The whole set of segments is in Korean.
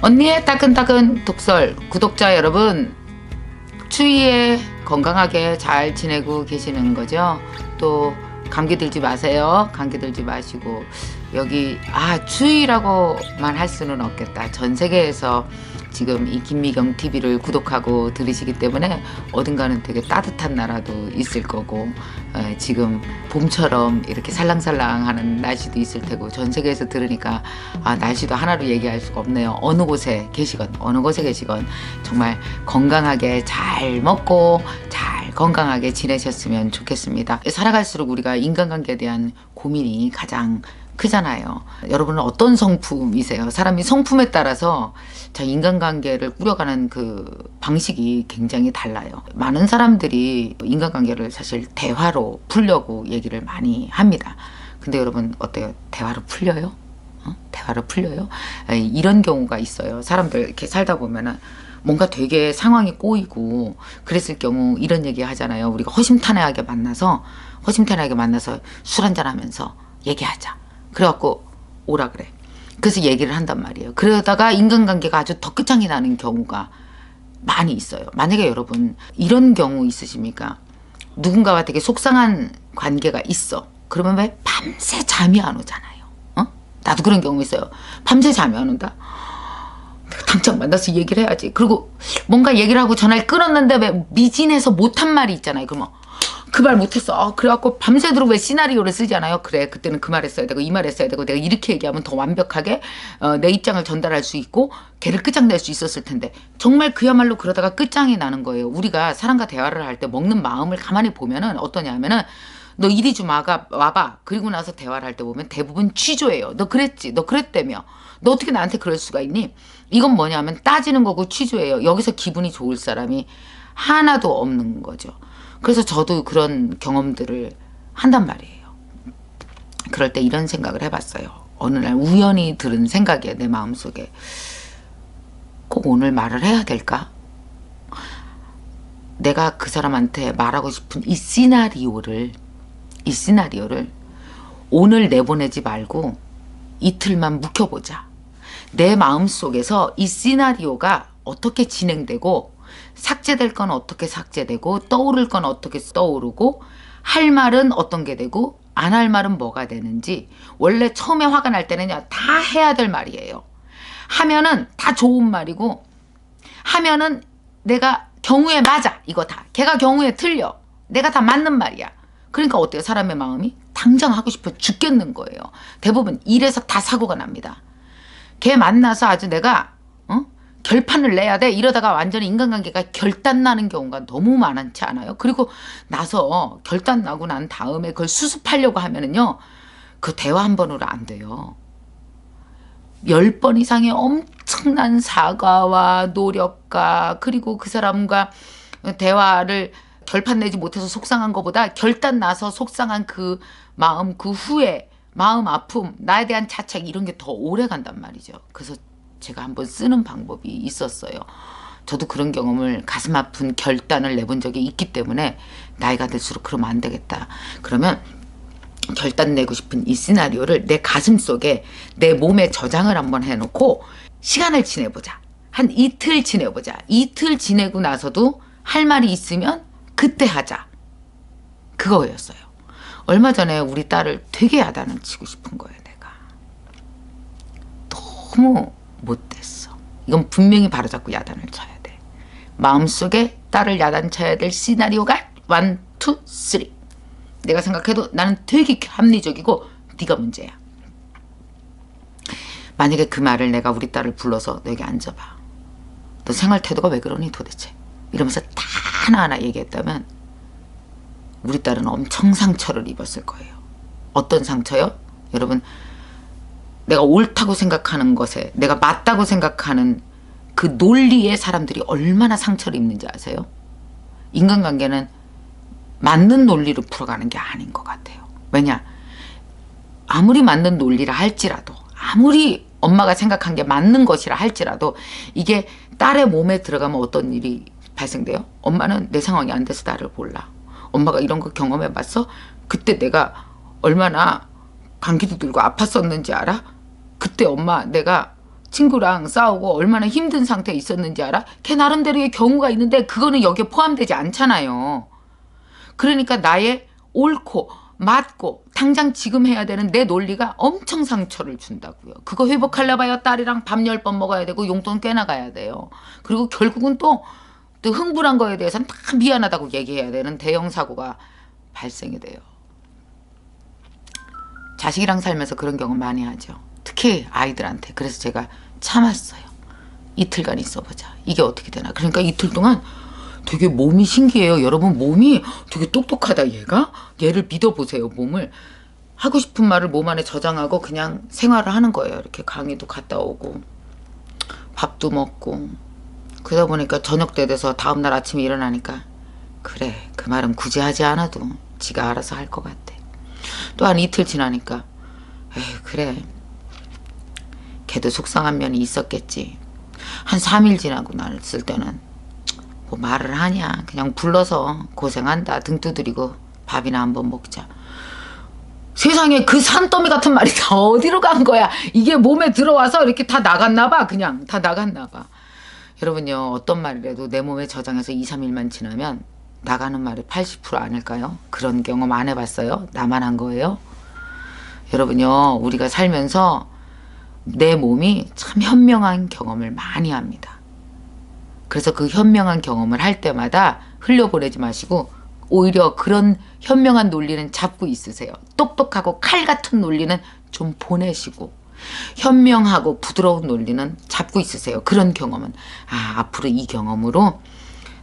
언니의 따끈따끈 독설 구독자 여러분, 추위에 건강하게 잘 지내고 계시는 거죠? 또 감기 들지 마세요. 감기 들지 마시고, 여기 추위라고만 할 수는 없겠다. 전 세계에서 지금 이 김미경 TV를 구독하고 들으시기 때문에 어딘가는 되게 따뜻한 나라도 있을 거고, 지금 봄처럼 이렇게 살랑살랑하는 날씨도 있을 테고, 전 세계에서 들으니까 날씨도 하나로 얘기할 수가 없네요. 어느 곳에 계시건 정말 건강하게 잘 먹고 잘 건강하게 지내셨으면 좋겠습니다. 살아갈수록 우리가 인간관계에 대한 고민이 가장 크잖아요. 여러분은 어떤 성품이세요? 사람이 성품에 따라서 인간관계를 꾸려가는 그 방식이 굉장히 달라요. 많은 사람들이 인간관계를 사실 대화로 풀려고 얘기를 많이 합니다. 근데 여러분 어때요? 대화로 풀려요? 대화로 풀려요? 이런 경우가 있어요. 사람들 이렇게 살다 보면은 뭔가 되게 상황이 꼬이고 그랬을 경우 이런 얘기 하잖아요. 우리가 허심탄회하게 만나서 술 한잔 하면서 얘기하자. 그래갖고 오라 그래. 그래서 얘기를 한단 말이에요. 그러다가 인간관계가 아주 더 끝장이 나는 경우가 많이 있어요. 만약에 여러분 이런 경우 있으십니까? 누군가와 되게 속상한 관계가 있어. 그러면 왜 밤새 잠이 안 오잖아요. 나도 그런 경우 있어요. 밤새 잠이 안 온다. 내가 당장 만나서 얘기를 해야지. 그리고 뭔가 얘기를 하고 전화를 끊었는데 왜 미진해서 못한 말이 있잖아요. 그러면 그 말 못했어. 그래갖고 밤새도록 왜 시나리오를 쓰잖아요. 그래, 그때는 그 말 했어야 되고 이 말 했어야 되고 내가 이렇게 얘기하면 더 완벽하게 내 입장을 전달할 수 있고 걔를 끝장낼 수 있었을 텐데, 정말 그야말로 그러다가 끝장이 나는 거예요. 우리가 사람과 대화를 할 때 먹는 마음을 가만히 보면은 어떠냐 하면은, 너 이리 좀 와봐. 그리고 나서 대화를 할 때 보면 대부분 취조예요. 너 그랬지, 너 그랬다며, 너 어떻게 나한테 그럴 수가 있니? 이건 뭐냐면 따지는 거고 취조예요. 여기서 기분이 좋을 사람이 하나도 없는 거죠. 그래서 저도 그런 경험들을 한단 말이에요. 그럴 때 이런 생각을 해봤어요. 어느 날 우연히 들은 생각이에요. 내 마음속에. 꼭 오늘 말을 해야 될까? 내가 그 사람한테 말하고 싶은 이 시나리오를 오늘 내보내지 말고 이틀만 묵혀보자. 내 마음속에서 이 시나리오가 어떻게 진행되고, 삭제될 건 어떻게 삭제되고, 떠오를 건 어떻게 떠오르고, 할 말은 어떤 게 되고, 안 할 말은 뭐가 되는지. 원래 처음에 화가 날 때는요, 다 해야 될 말이에요. 하면은 다 좋은 말이고, 하면은 내가 경우에 맞아, 이거 다. 걔가 경우에 틀려, 내가 다 맞는 말이야. 그러니까 어때요? 사람의 마음이 당장 하고 싶어 죽겠는 거예요. 대부분 이래서 다 사고가 납니다. 걔 만나서 아주 내가 결판을 내야 돼, 이러다가 완전히 인간관계가 결단 나는 경우가 너무 많지 않아요? 그리고 나서 결단 나고 난 다음에 그걸 수습하려고 하면은요, 그 대화 한 번으로 안 돼요. 10번 이상의 엄청난 사과와 노력과, 그리고 그 사람과 대화를 결판 내지 못해서 속상한 것보다 결단 나서 속상한 그 마음, 그 후에 마음 아픔, 나에 대한 자책, 이런 게 더 오래 간단 말이죠. 그래서 제가 한번 쓰는 방법이 있었어요. 저도 그런 경험을, 가슴 아픈 결단을 내본 적이 있기 때문에 나이가 들수록 그러면 안 되겠다. 그러면 결단 내고 싶은 이 시나리오를 내 가슴 속에, 내 몸에 저장을 한번 해놓고 시간을 지내보자. 한 이틀 지내보자. 이틀 지내고 나서도 할 말이 있으면 그때 하자. 그거였어요. 얼마 전에 우리 딸을 되게 야단을 치고 싶은 거예요. 내가 너무 못됐어. 이건 분명히 바로잡고 야단을 쳐야 돼. 마음속에 딸을 야단쳐야 될 시나리오가 1, 2, 3. 내가 생각해도 나는 되게 합리적이고 네가 문제야. 만약에 그 말을 내가 우리 딸을 불러서 너 여기 앉아봐, 너 생활 태도가 왜 그러니 도대체, 이러면서 다 하나하나 얘기했다면 우리 딸은 엄청 상처를 입었을 거예요. 어떤 상처요? 여러분, 내가 옳다고 생각하는 것에, 내가 맞다고 생각하는 그 논리에 사람들이 얼마나 상처를 입는지 아세요? 인간관계는 맞는 논리로 풀어가는 게 아닌 것 같아요. 왜냐? 아무리 맞는 논리라 할지라도, 아무리 엄마가 생각한 게 맞는 것이라 할지라도, 이게 딸의 몸에 들어가면 어떤 일이 발생돼요? 엄마는 내 상황이 안 돼서 나를 몰라. 엄마가 이런 거 경험해봤어? 그때 내가 얼마나 감기도 들고 아팠었는지 알아? 그때 엄마 내가 친구랑 싸우고 얼마나 힘든 상태에 있었는지 알아? 걔 나름대로의 경우가 있는데 그거는 여기에 포함되지 않잖아요. 그러니까 나의 옳고 맞고 당장 지금 해야 되는 내 논리가 엄청 상처를 준다고요. 그거 회복하려 봐야 딸이랑 밥 10번 먹어야 되고 용돈 꽤나 가야 돼요. 그리고 결국은 또 흥분한 거에 대해서는 다 미안하다고 얘기해야 되는 대형 사고가 발생이 돼요. 자식이랑 살면서 그런 경우 많이 하죠. 특히 아이들한테. 그래서 제가 참았어요. 이틀간 있어보자. 이게 어떻게 되나. 그러니까 이틀 동안 되게 몸이 신기해요. 여러분 몸이 되게 똑똑하다 얘가. 얘를 믿어보세요. 몸을. 하고 싶은 말을 몸 안에 저장하고 그냥 생활을 하는 거예요. 이렇게 강의도 갔다 오고 밥도 먹고 그러다 보니까 저녁 때 돼서 다음날 아침에 일어나니까 그래 그 말은 굳이 하지 않아도 지가 알아서 할 것 같아. 또 한 이틀 지나니까 에휴 그래 걔도 속상한 면이 있었겠지. 한 3일 지나고 났을 때는 뭐 말을 하냐 그냥 불러서 고생한다 등 두드리고 밥이나 한번 먹자. 세상에 그 산더미 같은 말이 다 어디로 간 거야. 이게 몸에 들어와서 이렇게 다 나갔나 봐. 그냥 다 나갔나 봐. 여러분요 어떤 말이라도 내 몸에 저장해서 2, 3일만 지나면 나가는 말이 80% 아닐까요? 그런 경험 안 해봤어요? 나만 한 거예요? 여러분요 우리가 살면서 내 몸이 참 현명한 경험을 많이 합니다. 그래서 그 현명한 경험을 할 때마다 흘려보내지 마시고 오히려 그런 현명한 논리는 잡고 있으세요. 똑똑하고 칼 같은 논리는 좀 보내시고 현명하고 부드러운 논리는 잡고 있으세요. 그런 경험은 앞으로 이 경험으로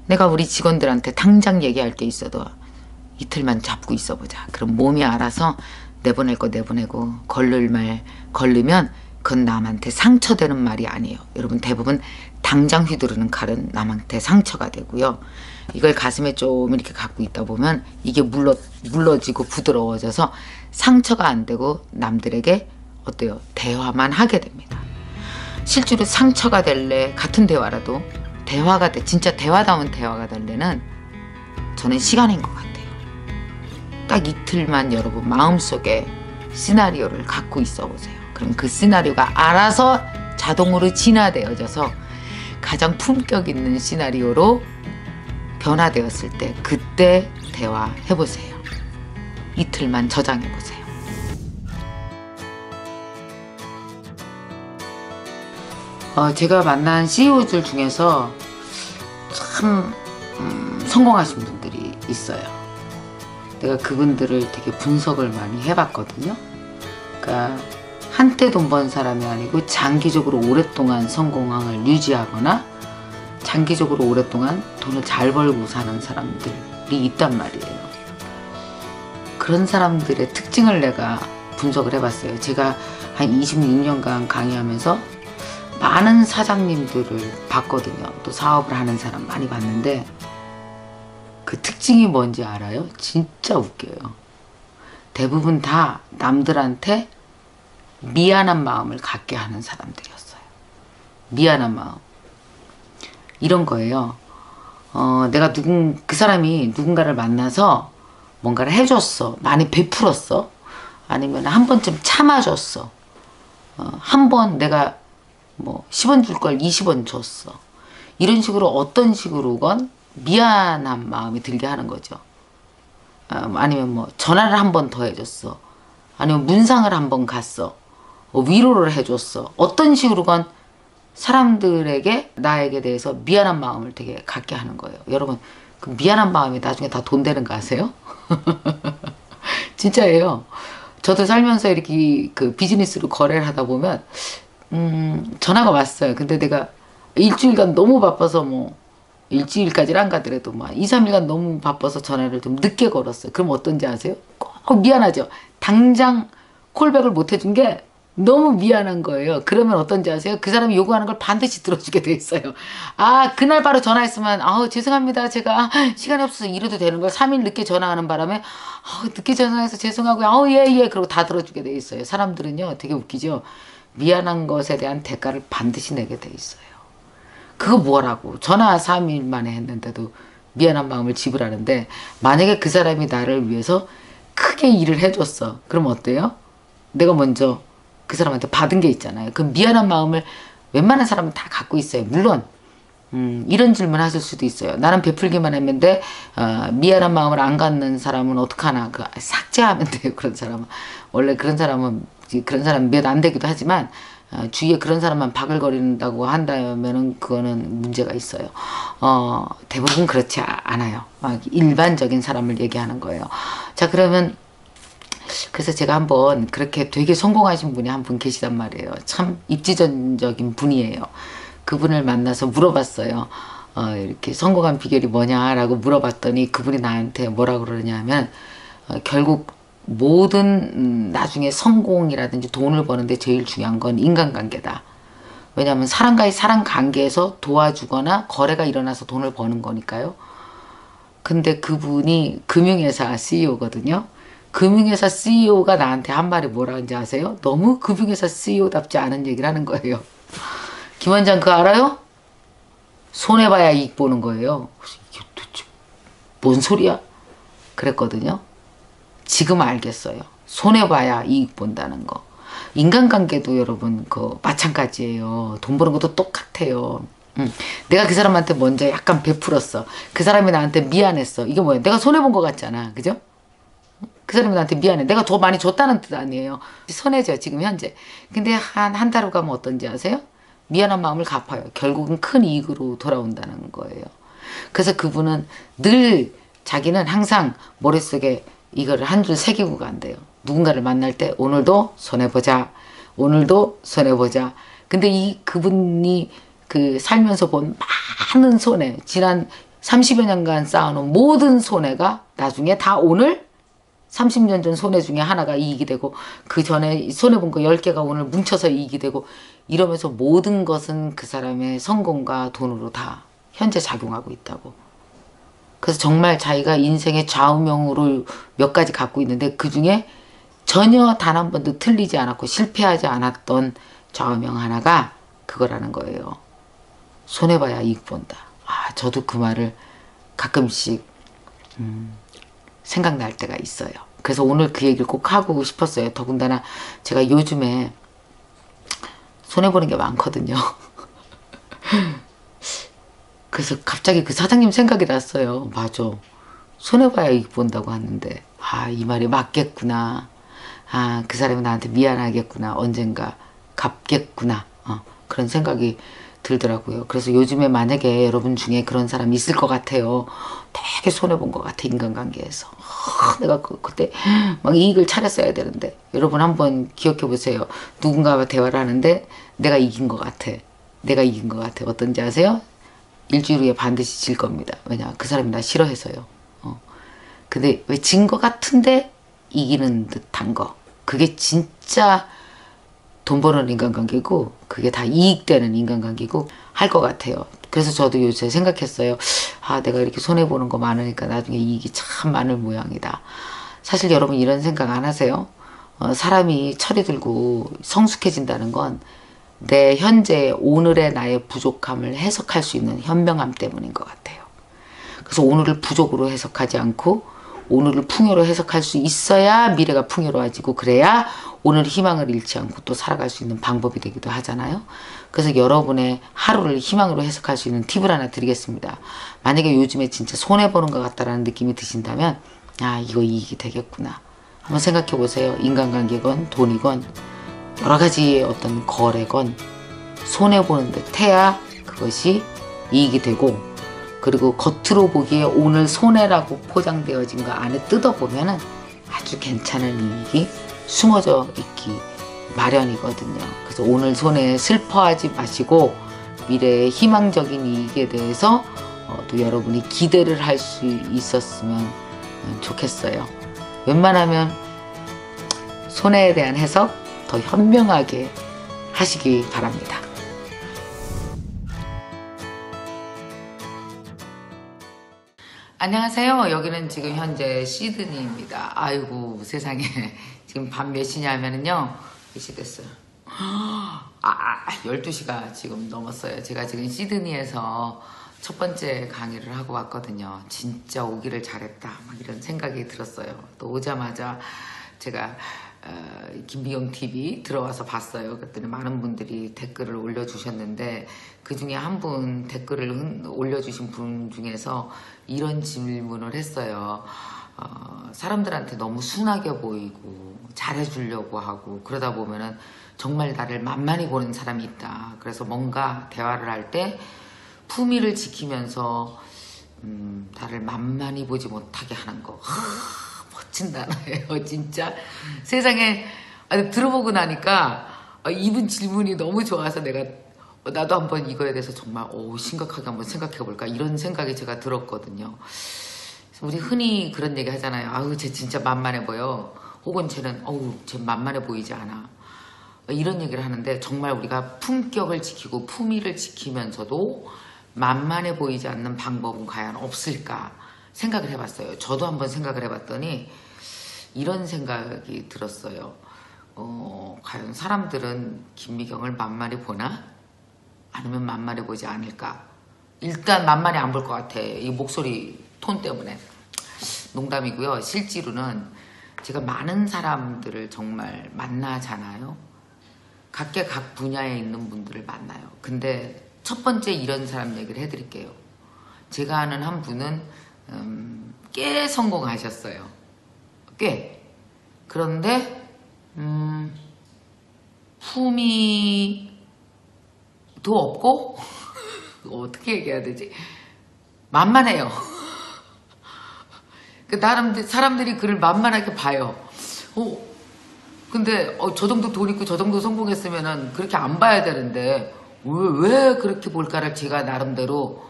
내가 우리 직원들한테 당장 얘기할 게 있어도 이틀만 잡고 있어보자. 그럼 몸이 알아서 내보낼 거 내보내고 걸를 말 걸르면 그건 남한테 상처되는 말이 아니에요. 여러분 대부분 당장 휘두르는 칼은 남한테 상처가 되고요. 이걸 가슴에 좀 이렇게 갖고 있다 보면 이게 물러지고 부드러워져서 상처가 안 되고 남들에게 어때요? 대화만 하게 됩니다. 실제로 상처가 될래 같은 대화라도 대화가 돼 진짜 대화다운 대화가 될래는 저는 시간인 것 같아요. 딱 이틀만 여러분 마음속에 시나리오를 갖고 있어 보세요. 그럼 그 시나리오가 알아서 자동으로 진화되어져서 가장 품격 있는 시나리오로 변화되었을 때 그때 대화해보세요. 이틀만 저장해보세요. 제가 만난 CEO들 중에서 참 성공하신 분들이 있어요. 내가 그분들을 되게 분석을 많이 해봤거든요. 그러니까 한때 돈 번 사람이 아니고 장기적으로 오랫동안 성공을 유지하거나 장기적으로 오랫동안 돈을 잘 벌고 사는 사람들이 있단 말이에요. 그런 사람들의 특징을 내가 분석을 해봤어요. 제가 한 26년간 강의하면서 많은 사장님들을 봤거든요. 또 사업을 하는 사람 많이 봤는데 그 특징이 뭔지 알아요? 진짜 웃겨요. 대부분 다 남들한테 미안한 마음을 갖게 하는 사람들이었어요. 미안한 마음. 이런 거예요. 내가 그 사람이 누군가를 만나서 뭔가를 해줬어. 많이 베풀었어. 아니면 한 번쯤 참아줬어. 한 번 내가 뭐 10원 줄 걸 20원 줬어. 이런 식으로 어떤 식으로건 미안한 마음이 들게 하는 거죠. 아니면 뭐 전화를 한 번 더 해줬어. 아니면 문상을 한 번 갔어. 위로를 해줬어. 어떤 식으로건 사람들에게 나에게 대해서 미안한 마음을 되게 갖게 하는 거예요. 여러분 그 미안한 마음이 나중에 다 돈 되는 거 아세요? 진짜예요. 저도 살면서 이렇게 그 비즈니스로 거래를 하다 보면 전화가 왔어요. 근데 내가 일주일간 너무 바빠서 뭐 일주일까지는 안 가더라도 막 2, 3일간 너무 바빠서 전화를 좀 늦게 걸었어요. 그럼 어떤지 아세요? 꼭 미안하죠. 당장 콜백을 못 해준 게 너무 미안한 거예요. 그러면 어떤지 아세요? 그 사람이 요구하는 걸 반드시 들어주게 돼 있어요. 그날 바로 전화했으면 죄송합니다. 제가 시간이 없어서 이래도 되는 걸 3일 늦게 전화하는 바람에 늦게 전화해서 죄송하고요. 예. 그러고 다 들어주게 돼 있어요. 사람들은요 되게 웃기죠. 미안한 것에 대한 대가를 반드시 내게 돼 있어요. 그거 뭐라고 전화 3일 만에 했는데도 미안한 마음을 지불하는데 만약에 그 사람이 나를 위해서 크게 일을 해줬어. 그럼 어때요? 내가 먼저 그 사람한테 받은 게 있잖아요. 그 미안한 마음을 웬만한 사람은 다 갖고 있어요. 물론 이런 질문 하실 수도 있어요. 나는 베풀기만 했는데 미안한 마음을 안 갖는 사람은 어떡하나. 그 삭제하면 돼요. 그런 사람은. 원래 그런 사람 몇 안 되기도 하지만 주위에 그런 사람만 바글거린다고 한다면은 그거는 문제가 있어요. 대부분 그렇지 않아요. 일반적인 사람을 얘기하는 거예요. 자, 그러면 그래서 제가 한번 그렇게 되게 성공하신 분이 한 분 계시단 말이에요. 참 입지전적인 분이에요. 그분을 만나서 물어봤어요. 이렇게 성공한 비결이 뭐냐라고 물어봤더니 그분이 나한테 뭐라 그러냐면 결국 모든 나중에 성공이라든지 돈을 버는데 제일 중요한 건 인간관계다. 왜냐하면 사람과의 사람 관계에서 도와주거나 거래가 일어나서 돈을 버는 거니까요. 근데 그분이 금융회사 CEO거든요. 금융회사 CEO가 나한테 한 말이 뭐라는지 아세요? 너무 금융회사 CEO답지 않은 얘기를 하는 거예요. 김 원장 그거 알아요? 손해봐야 이익 보는 거예요. 이게 도대체 뭔 소리야? 그랬거든요. 지금 알겠어요. 손해봐야 이익 본다는 거. 인간관계도 여러분 마찬가지예요. 돈 버는 것도 똑같아요. 내가 그 사람한테 먼저 약간 베풀었어. 그 사람이 나한테 미안했어. 이게 뭐야? 내가 손해본 것 같잖아. 그죠? 그 사람이 나한테 미안해. 내가 더 많이 줬다는 뜻 아니에요. 손해죠, 지금 현재. 근데 한 달 후 가면 어떤지 아세요? 미안한 마음을 갚아요. 결국은 큰 이익으로 돌아온다는 거예요. 그래서 그분은 늘 자기는 항상 머릿속에 이거를 한 줄 새기고 간대요. 누군가를 만날 때 오늘도 손해보자. 오늘도 손해보자. 근데 그분이 살면서 본 많은 손해, 지난 30여 년간 쌓아놓은 모든 손해가 나중에 다 오늘 30년 전 손해 중에 하나가 이익이 되고 그 전에 손해본 거 10개가 오늘 뭉쳐서 이익이 되고 이러면서 모든 것은 그 사람의 성공과 돈으로 다 현재 작용하고 있다고. 그래서 정말 자기가 인생의 좌우명으로 몇 가지 갖고 있는데 그 중에 전혀 단 한 번도 틀리지 않았고 실패하지 않았던 좌우명 하나가 그거라는 거예요. 손해봐야 이익 본다. 저도 그 말을 가끔씩 생각날 때가 있어요. 그래서 오늘 그 얘기를 꼭 하고 싶었어요. 더군다나 제가 요즘에 손해보는 게 많거든요. 그래서 갑자기 그 사장님 생각이 났어요. 맞아. 손해봐야 이익 본다고 하는데 이 말이 맞겠구나. 그 사람이 나한테 미안하겠구나. 언젠가 갚겠구나. 그런 생각이 들더라고요. 그래서 요즘에 만약에 여러분 중에 그런 사람이 있을 것 같아요. 되게 손해본 것 같아. 인간관계에서. 내가 그때 막 이익을 차렸어야 되는데 여러분 한번 기억해 보세요. 누군가와 대화를 하는데 내가 이긴 것 같아. 내가 이긴 것 같아. 어떤지 아세요? 일주일 후에 반드시 질 겁니다. 왜냐? 그 사람이 나 싫어해서요. 근데 왜 진 것 같은데 이기는 듯한 거. 그게 진짜 돈 버는 인간관계고 그게 다 이익되는 인간관계고 할 것 같아요. 그래서 저도 요새 생각했어요. 내가 이렇게 손해보는 거 많으니까 나중에 이익이 참 많을 모양이다. 사실 여러분 이런 생각 안 하세요? 사람이 철이 들고 성숙해진다는 건 내 현재 오늘의 나의 부족함을 해석할 수 있는 현명함 때문인 것 같아요. 그래서 오늘을 부족으로 해석하지 않고 오늘을 풍요로 해석할 수 있어야 미래가 풍요로워지고 그래야 오늘 희망을 잃지 않고 또 살아갈 수 있는 방법이 되기도 하잖아요. 그래서 여러분의 하루를 희망으로 해석할 수 있는 팁을 하나 드리겠습니다. 만약에 요즘에 진짜 손해보는 것 같다라는 느낌이 드신다면 이거 이익이 되겠구나. 한번 생각해 보세요. 인간관계건 돈이건 여러 가지의 어떤 거래건 손해보는 듯 해야 그것이 이익이 되고 그리고 겉으로 보기에 오늘 손해라고 포장되어진 거 안에 뜯어보면 아주 괜찮은 이익이 숨어져 있기 마련이거든요. 그래서 오늘 손해에 슬퍼하지 마시고 미래의 희망적인 이익에 대해서 또 여러분이 기대를 할 수 있었으면 좋겠어요. 웬만하면 손해에 대한 해석 더 현명하게 하시기 바랍니다. 안녕하세요. 여기는 지금 현재 시드니입니다. 아이고 세상에 지금 밤 몇 시냐면요. 몇 시 됐어요? 12시가 지금 넘었어요. 제가 지금 시드니에서 첫 번째 강의를 하고 왔거든요. 진짜 오기를 잘했다 막 이런 생각이 들었어요. 또 오자마자 제가 김미경 TV 들어와서 봤어요. 그랬더니 많은 분들이 댓글을 올려주셨는데 그 중에 한 분 댓글을 올려주신 분 중에서 이런 질문을 했어요. 사람들한테 너무 순하게 보이고 잘해주려고 하고 그러다 보면은 정말 나를 만만히 보는 사람이 있다. 그래서 뭔가 대화를 할 때 품위를 지키면서 나를 만만히 보지 못하게 하는 거. 멋진 단어예요. 진짜 세상에 들어보고 나니까 이분 질문이 너무 좋아서 내가 나도 한번 이거에 대해서 정말 심각하게 한번 생각해 볼까 이런 생각이 제가 들었거든요. 우리 흔히 그런 얘기 하잖아요. 아우 쟤 진짜 만만해 보여. 혹은 쟤는 쟤 만만해 보이지 않아. 이런 얘기를 하는데 정말 우리가 품격을 지키고 품위를 지키면서도 만만해 보이지 않는 방법은 과연 없을까 생각을 해봤어요. 저도 한번 생각을 해봤더니 이런 생각이 들었어요. 과연 사람들은 김미경을 만만히 보나? 아니면 만만해 보지 않을까? 일단 만만히 안 볼 것 같아. 이 목소리 톤 때문에. 농담이고요. 실제로는 제가 많은 사람들을 정말 만나잖아요. 각계 각 분야에 있는 분들을 만나요. 근데 첫 번째 이런 사람 얘기를 해드릴게요. 제가 아는 한 분은 꽤 성공하셨어요. 꽤. 그런데 품위도 없고 어떻게 얘기해야 되지? 만만해요. 나름 사람들이 그를 만만하게 봐요. 근데 저 정도 돈 있고 저 정도 성공했으면은 그렇게 안 봐야 되는데 왜 그렇게 볼까를 제가 나름대로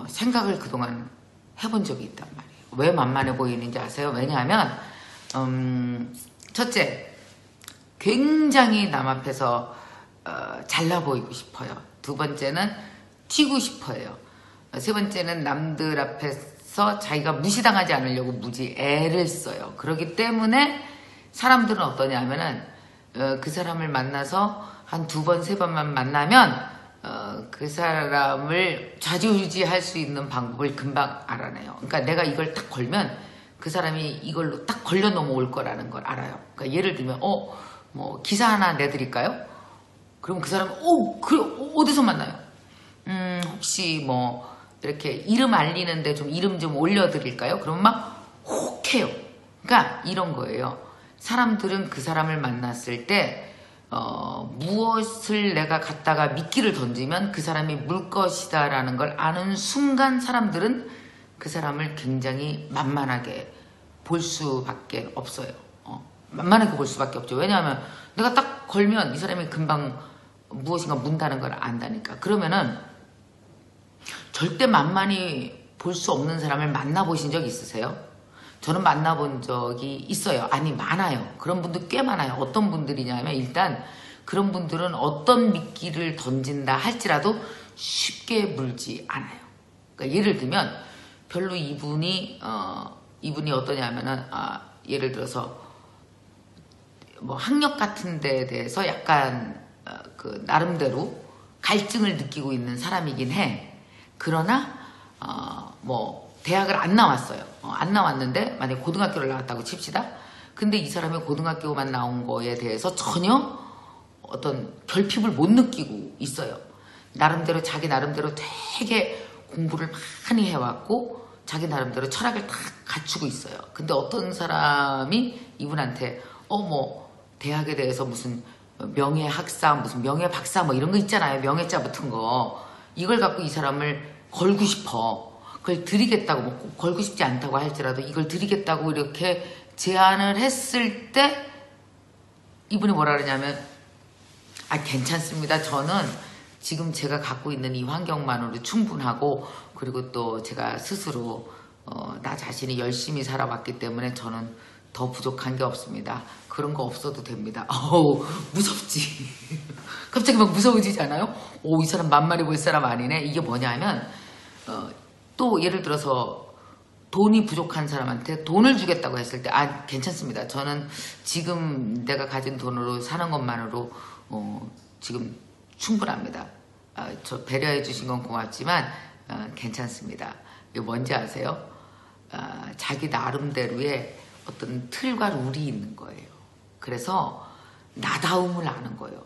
생각을 그동안 해본 적이 있단 말이에요. 왜 만만해 보이는지 아세요? 왜냐하면 첫째, 굉장히 남 앞에서 잘나 보이고 싶어요. 두 번째는 튀고 싶어요. 세 번째는 남들 앞에서 자기가 무시당하지 않으려고 무지 애를 써요. 그렇기 때문에 사람들은 어떠냐 하면은 그 사람을 만나서 한 두 번, 세 번만 만나면 그 사람을 좌지우지할 수 있는 방법을 금방 알아내요. 그러니까 내가 이걸 딱 걸면 그 사람이 이걸로 딱 걸려 넘어올 거라는 걸 알아요. 그러니까 예를 들면 뭐 기사 하나 내드릴까요? 그럼 그 사람은 그래 어디서 만나요? 혹시 뭐 이렇게 이름 알리는데 좀 이름 좀 올려드릴까요? 그러면 막 혹해요. 그러니까 이런 거예요. 사람들은 그 사람을 만났을 때 무엇을 내가 갖다가 미끼를 던지면 그 사람이 물 것이다 라는 걸 아는 순간 사람들은 그 사람을 굉장히 만만하게 볼 수밖에 없어요. 만만하게 볼 수밖에 없죠. 왜냐하면 내가 딱 걸면 이 사람이 금방 무엇인가 문다는 걸 안다니까. 그러면은 절대 만만히 볼 수 없는 사람을 만나보신 적 있으세요? 저는 만나본 적이 있어요. 아니 많아요. 그런 분들 꽤 많아요. 어떤 분들이냐면 일단 그런 분들은 어떤 미끼를 던진다 할지라도 쉽게 물지 않아요. 그러니까 예를 들면 별로 이분이 어떠냐면은 예를 들어서 뭐 학력 같은 데에 대해서 약간 그 나름대로 갈증을 느끼고 있는 사람이긴 해. 그러나 뭐 대학을 안 나왔어요. 안 나왔는데 만약에 고등학교를 나왔다고 칩시다. 근데 이 사람이 고등학교만 나온 거에 대해서 전혀 어떤 결핍을 못 느끼고 있어요. 나름대로 자기 나름대로 되게 공부를 많이 해왔고 자기 나름대로 철학을 다 갖추고 있어요. 근데 어떤 사람이 이분한테 뭐 대학에 대해서 무슨 명예학사 무슨 명예박사 뭐 이런 거 있잖아요. 명예자 붙은 거. 이걸 갖고 이 사람을 걸고 싶어. 그걸 드리겠다고 뭐 꼭 걸고 싶지 않다고 할지라도 이걸 드리겠다고 이렇게 제안을 했을 때 이분이 뭐라 그러냐면 괜찮습니다. 저는 지금 제가 갖고 있는 이 환경만으로 충분하고 그리고 또 제가 스스로 나 자신이 열심히 살아왔기 때문에 저는 더 부족한 게 없습니다. 그런 거 없어도 됩니다. 무섭지. 갑자기 막 무서워지지 않아요? 이 사람 만만히 볼 사람 아니네. 이게 뭐냐면 또 예를 들어서 돈이 부족한 사람한테 돈을 주겠다고 했을 때 괜찮습니다. 저는 지금 내가 가진 돈으로 사는 것만으로 지금 충분합니다. 저 배려해 주신 건 고맙지만 괜찮습니다. 이거 뭔지 아세요? 자기 나름대로의 어떤 틀과 룰이 있는 거예요. 그래서 나다움을 아는 거예요.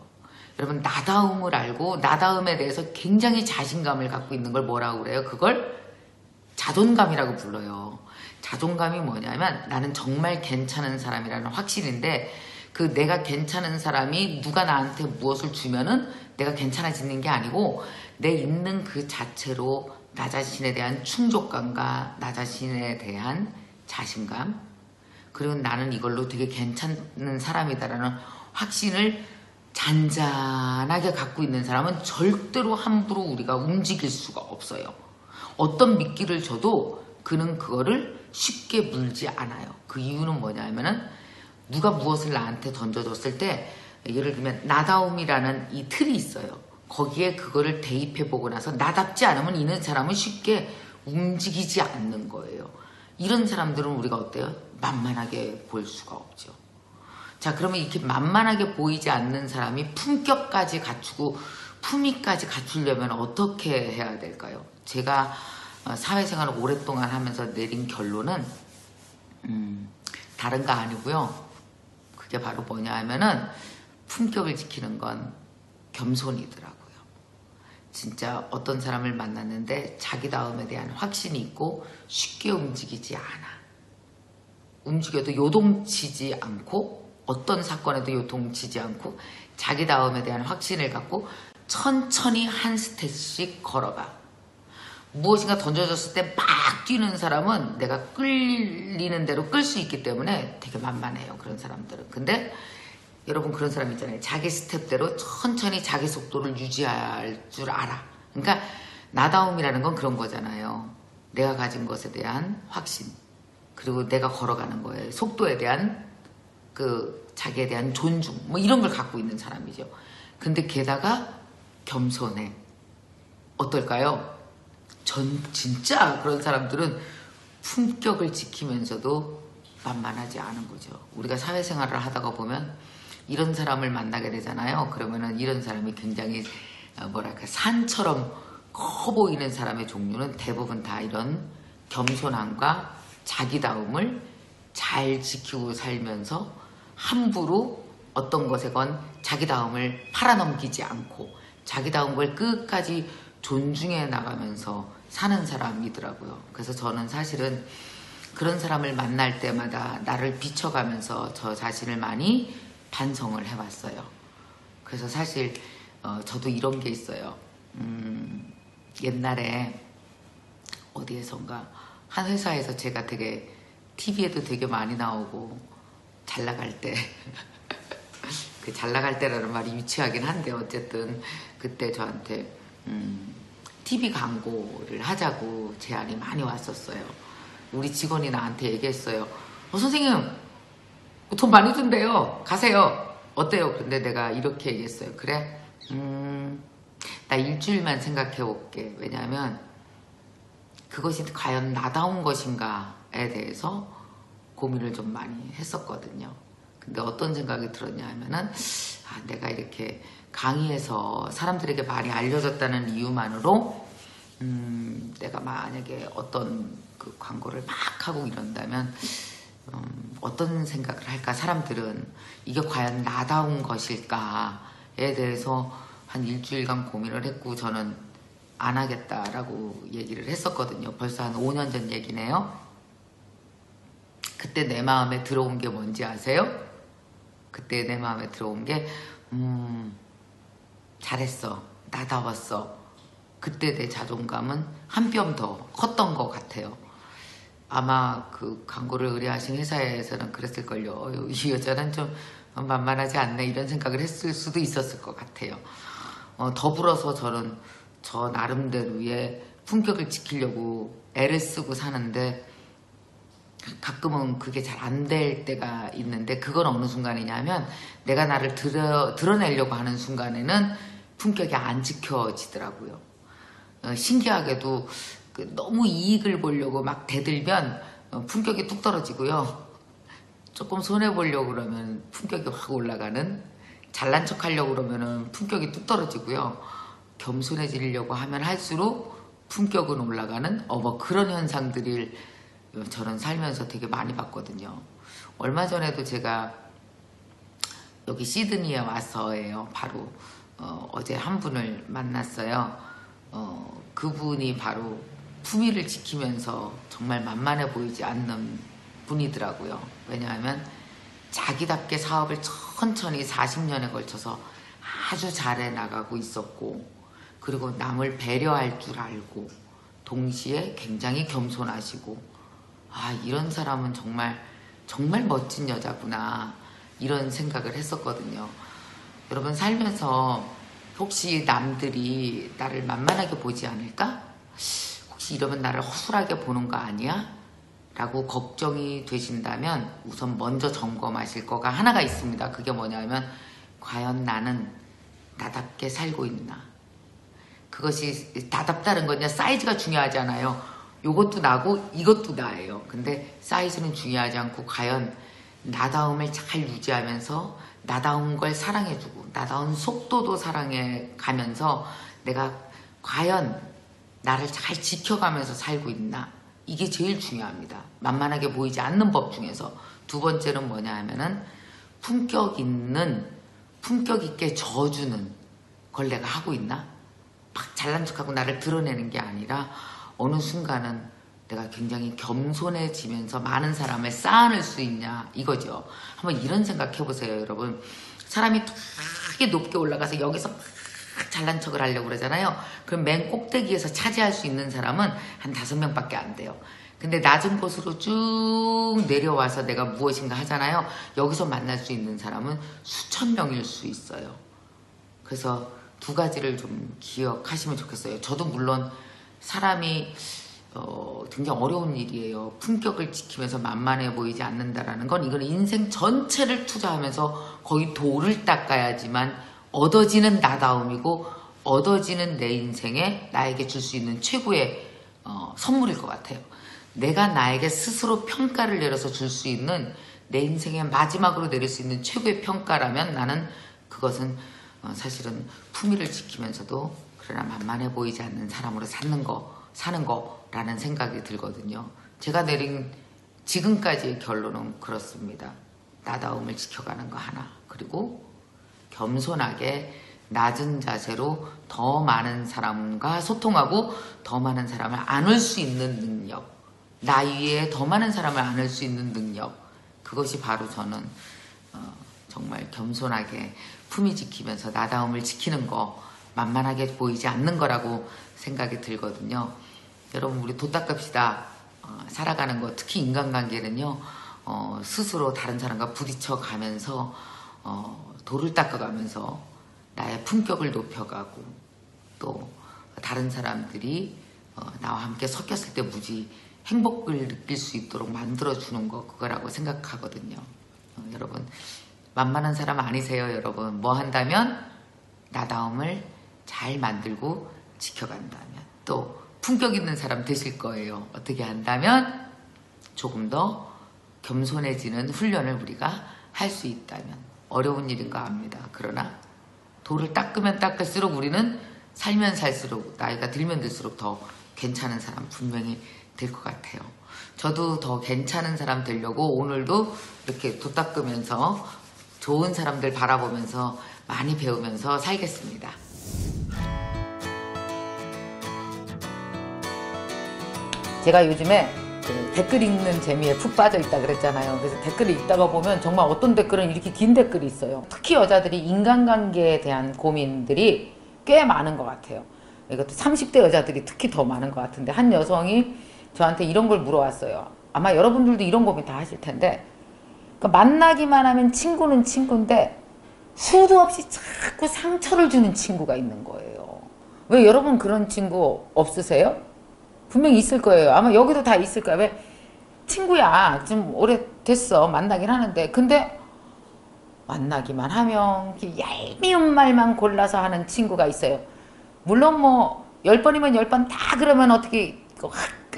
여러분, 나다움을 알고 나다움에 대해서 굉장히 자신감을 갖고 있는 걸 뭐라고 그래요? 그걸 자존감이라고 불러요. 자존감이 뭐냐면 나는 정말 괜찮은 사람이라는 확신인데, 그 내가 괜찮은 사람이 누가 나한테 무엇을 주면은 내가 괜찮아지는 게 아니고, 내 있는 그 자체로 나 자신에 대한 충족감과 나 자신에 대한 자신감, 그리고 나는 이걸로 되게 괜찮은 사람이다라는 확신을 잔잔하게 갖고 있는 사람은 절대로 함부로 우리가 움직일 수가 없어요. 어떤 미끼를 줘도 그는 그거를 쉽게 물지 않아요. 그 이유는 뭐냐면은 누가 무엇을 나한테 던져줬을 때, 예를 들면 나다움이라는 이 틀이 있어요. 거기에 그거를 대입해보고 나서 나답지 않으면 이는 사람은 쉽게 움직이지 않는 거예요. 이런 사람들은 우리가 어때요? 만만하게 볼 수가 없죠. 자, 그러면 이렇게 만만하게 보이지 않는 사람이 품격까지 갖추고 품위까지 갖추려면 어떻게 해야 될까요? 제가 사회생활을 오랫동안 하면서 내린 결론은 다른 거 아니고요. 그게 바로 뭐냐 하면은 품격을 지키는 건 겸손이더라고요. 진짜 어떤 사람을 만났는데 자기다움에 대한 확신이 있고 쉽게 움직이지 않아. 움직여도 요동치지 않고, 어떤 사건에도 요동치지 않고 자기다움에 대한 확신을 갖고 천천히 한 스텝씩 걸어가. 무엇인가 던져졌을 때 막 뛰는 사람은 내가 끌리는 대로 끌 수 있기 때문에 되게 만만해요, 그런 사람들은. 근데 여러분, 그런 사람 있잖아요. 자기 스텝대로 천천히 자기 속도를 유지할 줄 알아. 그러니까 나다움이라는 건 그런 거잖아요. 내가 가진 것에 대한 확신, 그리고 내가 걸어가는 거에 속도에 대한 그 자기에 대한 존중, 뭐 이런 걸 갖고 있는 사람이죠. 근데 게다가 겸손해. 어떨까요? 전 진짜 그런 사람들은 품격을 지키면서도 만만하지 않은 거죠. 우리가 사회생활을 하다가 보면 이런 사람을 만나게 되잖아요. 그러면은 이런 사람이 굉장히 뭐랄까 산처럼 커 보이는 사람의 종류는 대부분 다 이런 겸손함과 자기다움을 잘 지키고 살면서 함부로 어떤 것에건 자기다움을 팔아넘기지 않고 자기다운 걸 끝까지 존중해 나가면서 사는 사람이더라고요. 그래서 저는 사실은 그런 사람을 만날 때마다 나를 비춰가면서 저 자신을 많이 반성을 해봤어요. 그래서 사실 저도 이런 게 있어요. 옛날에 어디에선가 한 회사에서 제가 되게 TV에도 되게 많이 나오고 잘 나갈 때 그 잘 나갈 때라는 말이 유치하긴 한데 어쨌든 그때 저한테 TV 광고를 하자고 제안이 많이 왔었어요. 우리 직원이 나한테 얘기했어요. 선생님 돈 많이 준대요. 가세요. 어때요? 근데 내가 이렇게 얘기했어요. 그래? 나 일주일만 생각해 볼게. 왜냐하면 그것이 과연 나다운 것인가에 대해서 고민을 좀 많이 했었거든요. 근데 어떤 생각이 들었냐 하면은 내가 이렇게 강의에서 사람들에게 많이 알려졌다는 이유만으로 내가 만약에 어떤 그 광고를 막 하고 이런다면 어떤 생각을 할까? 사람들은 이게 과연 나다운 것일까에 대해서 한 일주일간 고민을 했고 저는 안 하겠다라고 얘기를 했었거든요. 벌써 한 5년 전 얘기네요. 그때 내 마음에 들어온 게 뭔지 아세요? 그때 내 마음에 들어온 게 잘했어. 나다웠어. 그때 내 자존감은 한 뼘 더 컸던 것 같아요. 아마 그 광고를 의뢰하신 회사에서는 그랬을걸요. 이 여자는 좀 만만하지 않네 이런 생각을 했을 수도 있었을 것 같아요. 더불어서 저는 저 나름대로의 품격을 지키려고 애를 쓰고 사는데 가끔은 그게 잘 안 될 때가 있는데 그건 어느 순간이냐면 내가 나를 드러내려고 하는 순간에는 품격이 안 지켜지더라고요. 신기하게도 너무 이익을 보려고 막 대들면 품격이 뚝 떨어지고요. 조금 손해보려고 그러면 품격이 확 올라가는, 잘난 척 하려고 그러면 품격이 뚝 떨어지고요. 겸손해지려고 하면 할수록 품격은 올라가는 뭐 그런 현상들을 저는 살면서 되게 많이 봤거든요. 얼마 전에도 제가 여기 시드니에 와서예요. 바로 어제 한 분을 만났어요. 그분이 바로 품위를 지키면서 정말 만만해 보이지 않는 분이더라고요. 왜냐하면 자기답게 사업을 천천히 40년에 걸쳐서 아주 잘해 나가고 있었고, 그리고 남을 배려할 줄 알고, 동시에 굉장히 겸손하시고, 아, 이런 사람은 정말 멋진 여자구나, 이런 생각을 했었거든요. 여러분, 살면서 혹시 남들이 나를 만만하게 보지 않을까? 혹시 이러면 나를 허술하게 보는 거 아니야? 라고 걱정이 되신다면 우선 먼저 점검하실 거가 하나가 있습니다. 그게 뭐냐면, 과연 나는 나답게 살고 있나? 그것이 나답다는 건요, 사이즈가 중요하지 않아요. 요것도 나고 이것도 나예요. 근데 사이즈는 중요하지 않고 과연 나다움을 잘 유지하면서 나다운 걸 사랑해주고 나다운 속도도 사랑해 가면서 내가 과연 나를 잘 지켜가면서 살고 있나? 이게 제일 중요합니다. 만만하게 보이지 않는 법 중에서. 두 번째는 뭐냐 하면은 품격 있게 져주는 걸 내가 하고 있나? 막 잘난 척하고 나를 드러내는 게 아니라 어느 순간은 내가 굉장히 겸손해지면서 많은 사람을 쌓아낼 수 있냐, 이거죠. 한번 이런 생각 해보세요, 여러분. 사람이 되게 높게 올라가서 여기서 막 잘난 척을 하려고 그러잖아요. 그럼 맨 꼭대기에서 차지할 수 있는 사람은 한 5명밖에 안 돼요. 근데 낮은 곳으로 쭉 내려와서 내가 무엇인가 하잖아요. 여기서 만날 수 있는 사람은 수천 명일 수 있어요. 그래서 두 가지를 좀 기억하시면 좋겠어요. 저도 물론 사람이 굉장히 어려운 일이에요. 품격을 지키면서 만만해 보이지 않는다라는 건, 이건 인생 전체를 투자하면서 거의 돌을 닦아야지만 얻어지는 나다움이고 얻어지는 내 인생에 나에게 줄 수 있는 최고의 선물일 것 같아요. 내가 나에게 스스로 평가를 내려서 줄 수 있는, 내 인생의 마지막으로 내릴 수 있는 최고의 평가라면 나는 그것은 사실은 품위를 지키면서도 그러나 만만해 보이지 않는 사람으로 사는 거라는 생각이 들거든요. 제가 내린 지금까지의 결론은 그렇습니다. 나다움을 지켜가는 거 하나, 그리고 겸손하게 낮은 자세로 더 많은 사람과 소통하고 더 많은 사람을 안을 수 있는 능력, 나 위에 더 많은 사람을 안을 수 있는 능력, 그것이 바로 저는 정말 겸손하게 품위 지키면서 나다움을 지키는 거, 만만하게 보이지 않는 거라고 생각이 들거든요. 여러분, 우리 도 닦읍시다. 살아가는 거, 특히 인간관계는요, 스스로 다른 사람과 부딪혀 가면서 도를 닦아가면서 나의 품격을 높여가고, 또 다른 사람들이 나와 함께 섞였을 때 무지 행복을 느낄 수 있도록 만들어주는 거, 그거라고 생각하거든요. 여러분, 만만한 사람 아니세요, 여러분. 뭐 한다면 나다움을 잘 만들고 지켜간다면, 또 품격 있는 사람 되실 거예요. 어떻게 한다면 조금 더 겸손해지는 훈련을 우리가 할 수 있다면. 어려운 일인가 합니다. 그러나 돌을 닦으면 닦을수록 우리는 살면 살수록, 나이가 들면 들수록 더 괜찮은 사람 분명히 될 것 같아요. 저도 더 괜찮은 사람 되려고 오늘도 이렇게 도 닦으면서 좋은 사람들 바라보면서 많이 배우면서 살겠습니다. 제가 요즘에 댓글 읽는 재미에 푹 빠져 있다 그랬잖아요. 그래서 댓글을 읽다가 보면 정말 어떤 댓글은 이렇게 긴 댓글이 있어요. 특히 여자들이 인간관계에 대한 고민들이 꽤 많은 것 같아요. 이것도 30대 여자들이 특히 더 많은 것 같은데, 한 여성이 저한테 이런 걸 물어왔어요. 아마 여러분들도 이런 고민 다 하실 텐데, 그러니까 만나기만 하면 친구는 친구인데 수도 없이 자꾸 상처를 주는 친구가 있는 거예요. 왜 여러분 그런 친구 없으세요? 분명히 있을 거예요. 아마 여기도 다 있을 거예요. 왜? 친구야, 좀 오래됐어, 만나긴 하는데, 근데 만나기만 하면 얄미운 말만 골라서 하는 친구가 있어요. 물론 뭐 10번이면 10번 다 그러면 어떻게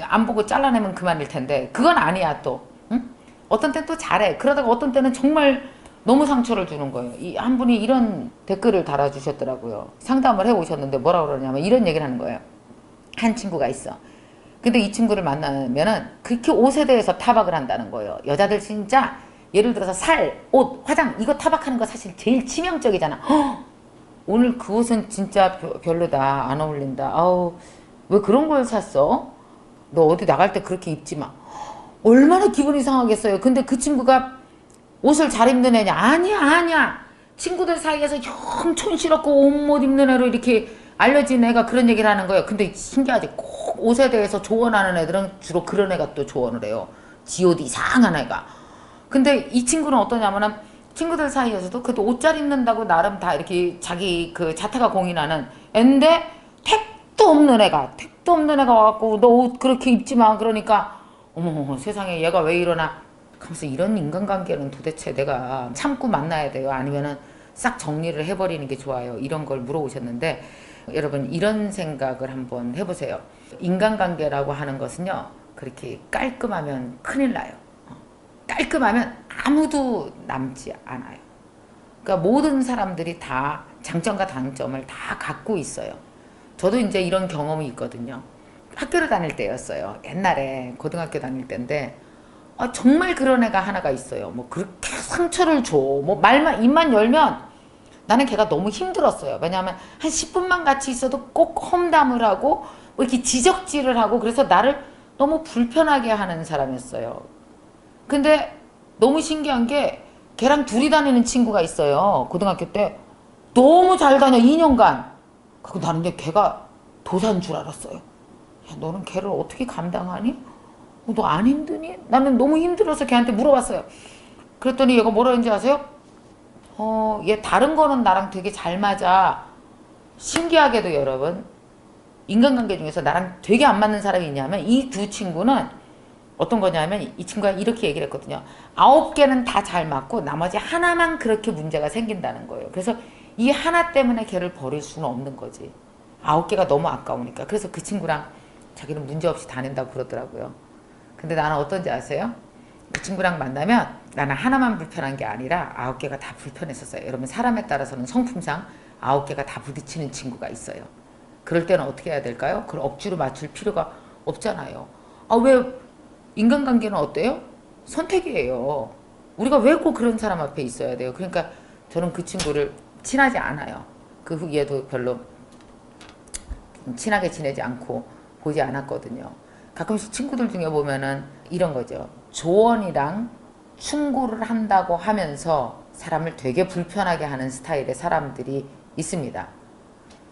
안 보고 잘라내면 그만일 텐데, 그건 아니야. 또 응? 어떤 때는 또 잘해. 그러다가 어떤 때는 정말 너무 상처를 주는 거예요. 한 분이 이런 댓글을 달아주셨더라고요. 상담을 해오셨는데 뭐라고 그러냐면 이런 얘기를 하는 거예요. 한 친구가 있어. 근데 이 친구를 만나면은 그렇게 5세대에서 타박을 한다는 거예요. 여자들 진짜 예를 들어서 살, 옷, 화장 이거 타박하는 거 사실 제일 치명적이잖아. 오늘 그 옷은 진짜 별로다. 안 어울린다. 아우 왜 그런 걸 샀어? 너 어디 나갈 때 그렇게 입지 마. 얼마나 기분이 상하겠어요. 근데 그 친구가 옷을 잘 입는 애냐? 아니야 아니야. 친구들 사이에서 영 촌스럽고 옷 못 입는 애로 이렇게 알려진 애가 그런 얘기를 하는 거예요. 근데 신기하지. 꼭 옷에 대해서 조언하는 애들은 주로 그런 애가 또 조언을 해요. 지 옷 이상한 애가. 근데 이 친구는 어떠냐면은 친구들 사이에서도 그래도 옷 잘 입는다고 나름 다 이렇게 자기 그 자타가 공인하는 애인데 택도 없는 애가 와갖고 너 옷 그렇게 입지 마. 그러니까 어머 세상에 얘가 왜 이러나. 그래서 이런 인간관계는 도대체 내가 참고 만나야 돼요? 아니면은 싹 정리를 해버리는 게 좋아요? 이런 걸 물어보셨는데 여러분 이런 생각을 한번 해보세요. 인간관계라고 하는 것은요. 그렇게 깔끔하면 큰일 나요. 깔끔하면 아무도 남지 않아요. 그러니까 모든 사람들이 다 장점과 단점을 다 갖고 있어요. 저도 이제 이런 경험이 있거든요. 학교를 다닐 때였어요. 옛날에 고등학교 다닐 때인데 정말 그런 애가 하나가 있어요. 뭐 그렇게 상처를 줘. 뭐 말만 입만 열면 나는 걔가 너무 힘들었어요. 왜냐하면 한 10분만 같이 있어도 꼭 험담을 하고 뭐 이렇게 지적질을 하고 그래서 나를 너무 불편하게 하는 사람이었어요. 근데 너무 신기한 게 걔랑 둘이 다니는 친구가 있어요. 고등학교 때 너무 잘 다녀 2년간. 그리고 나는 걔가 도사인 줄 알았어요. 야, 너는 걔를 어떻게 감당하니? 너 안 힘드니? 나는 너무 힘들어서 걔한테 물어봤어요. 그랬더니 얘가 뭐라 했는지 아세요? 얘 다른 거는 나랑 되게 잘 맞아. 신기하게도 여러분 인간관계 중에서 나랑 되게 안 맞는 사람이 있냐면 이 두 친구는 어떤 거냐면 이 친구가 이렇게 얘기를 했거든요. 9개는 다 잘 맞고 나머지 하나만 그렇게 문제가 생긴다는 거예요. 그래서 이 하나 때문에 걔를 버릴 수는 없는 거지. 9개가 너무 아까우니까. 그래서 그 친구랑 자기는 문제없이 다닌다고 그러더라고요. 근데 나는 어떤지 아세요? 그 친구랑 만나면 나는 하나만 불편한 게 아니라 9개가 다 불편했었어요. 여러분 사람에 따라서는 성품상 9개가 다 부딪히는 친구가 있어요. 그럴 때는 어떻게 해야 될까요? 그걸 억지로 맞출 필요가 없잖아요. 왜 인간관계는 어때요? 선택이에요. 우리가 왜 꼭 그런 사람 앞에 있어야 돼요? 그러니까 저는 그 친구를 친하지 않아요. 그 후기에도 별로 친하게 지내지 않고 보지 않았거든요. 가끔씩 친구들 중에 보면은 이런 거죠. 조언이랑 충고를 한다고 하면서 사람을 되게 불편하게 하는 스타일의 사람들이 있습니다.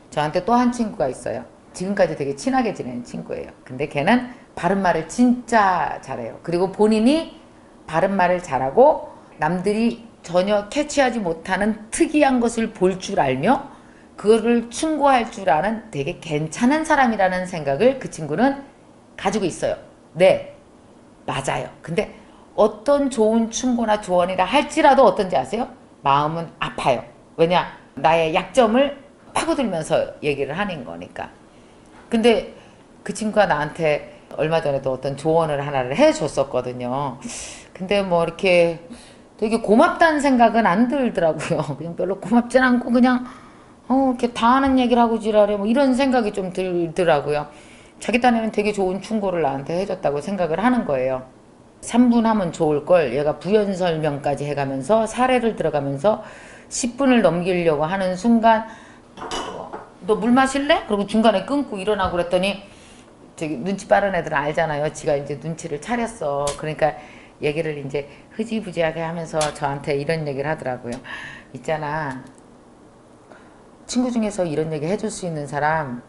저한테 또 한 친구가 있어요. 지금까지 되게 친하게 지내는 친구예요. 근데 걔는 바른말을 진짜 잘해요. 그리고 본인이 바른말을 잘하고 남들이 전혀 캐치하지 못하는 특이한 것을 볼 줄 알며 그거를 충고할 줄 아는 되게 괜찮은 사람이라는 생각을 그 친구는 가지고 있어요. 네, 맞아요. 근데 어떤 좋은 충고나 조언이라 할지라도 어떤지 아세요? 마음은 아파요. 왜냐? 나의 약점을 파고들면서 얘기를 하는 거니까. 근데 그 친구가 나한테 얼마 전에도 어떤 조언을 하나를 해줬었거든요. 근데 뭐 이렇게 되게 고맙다는 생각은 안 들더라고요. 그냥 별로 고맙진 않고 그냥 이렇게 다 하는 얘기를 하고 지랄해 뭐 이런 생각이 좀 들더라고요. 자기 딴에는 되게 좋은 충고를 나한테 해줬다고 생각을 하는 거예요. 3분 하면 좋을 걸 얘가 부연 설명까지 해가면서 사례를 들어가면서 10분을 넘기려고 하는 순간 너 물 마실래? 그리고 중간에 끊고 일어나고 그랬더니 저기 눈치 빠른 애들은 알잖아요. 지가 이제 눈치를 차렸어. 그러니까 얘기를 이제 흐지부지하게 하면서 저한테 이런 얘기를 하더라고요. 있잖아. 친구 중에서 이런 얘기 해줄 수 있는 사람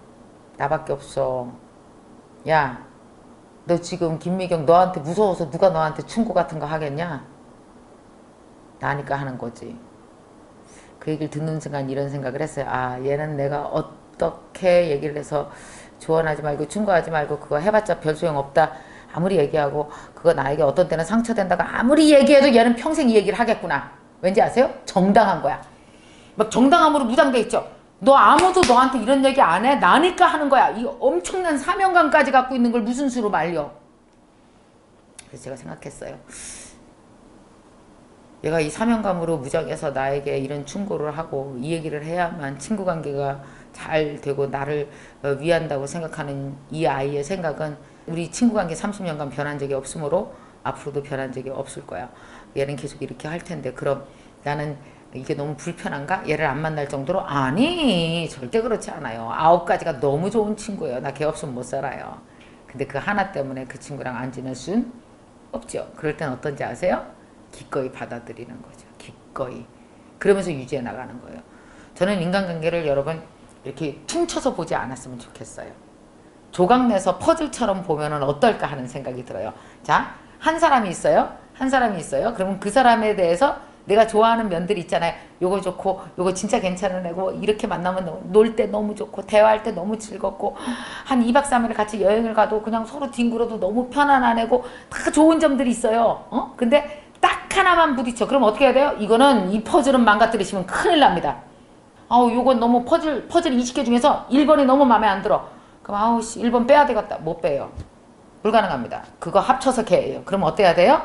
나밖에 없어. 야, 너 지금 김미경 너한테 무서워서 누가 너한테 충고 같은 거 하겠냐? 나니까 하는 거지. 그 얘기를 듣는 순간 이런 생각을 했어요. 얘는 내가 어떻게 얘기를 해서 조언하지 말고 충고하지 말고 그거 해봤자 별 소용없다. 아무리 얘기하고 그거 나에게 어떤 때는 상처된다고 아무리 얘기해도 얘는 평생 이 얘기를 하겠구나. 왠지 아세요? 정당한 거야. 막 정당함으로 무장돼 있죠. 너 아무도 너한테 이런 얘기 안 해? 나니까 하는 거야. 이 엄청난 사명감까지 갖고 있는 걸 무슨 수로 말려. 그래서 제가 생각했어요. 얘가 이 사명감으로 무장해서 나에게 이런 충고를 하고 이 얘기를 해야만 친구관계가 잘 되고 나를 위한다고 생각하는 이 아이의 생각은 우리 친구관계 30년간 변한 적이 없으므로 앞으로도 변한 적이 없을 거야. 얘는 계속 이렇게 할 텐데 그럼 나는 이게 너무 불편한가? 얘를 안 만날 정도로? 아니, 절대 그렇지 않아요. 9가지가 너무 좋은 친구예요. 나 걔 없으면 못 살아요. 근데 그 하나 때문에 그 친구랑 안 지낼 순 없죠. 그럴 땐 어떤지 아세요? 기꺼이 받아들이는 거죠. 기꺼이. 그러면서 유지해 나가는 거예요. 저는 인간관계를 여러분 이렇게 퉁쳐서 보지 않았으면 좋겠어요. 조각내서 퍼즐처럼 보면은 어떨까 하는 생각이 들어요. 자, 한 사람이 있어요. 한 사람이 있어요. 그러면 그 사람에 대해서 내가 좋아하는 면들이 있잖아요. 요거 좋고 요거 진짜 괜찮은 애고 이렇게 만나면 놀 때 너무 좋고 대화할 때 너무 즐겁고 한 2박 3일 같이 여행을 가도 그냥 서로 뒹굴어도 너무 편안한 애고 다 좋은 점들이 있어요. 근데 딱 하나만 부딪혀. 그럼 어떻게 해야 돼요? 이거는 이 퍼즐은 망가뜨리시면 큰일 납니다. 아우 요건 너무 퍼즐 20개 중에서 1번이 너무 마음에 안 들어. 그럼 아우 씨 1번 빼야 되겠다. 못 빼요. 불가능합니다. 그거 합쳐서 개예요. 그럼 어때야 돼요?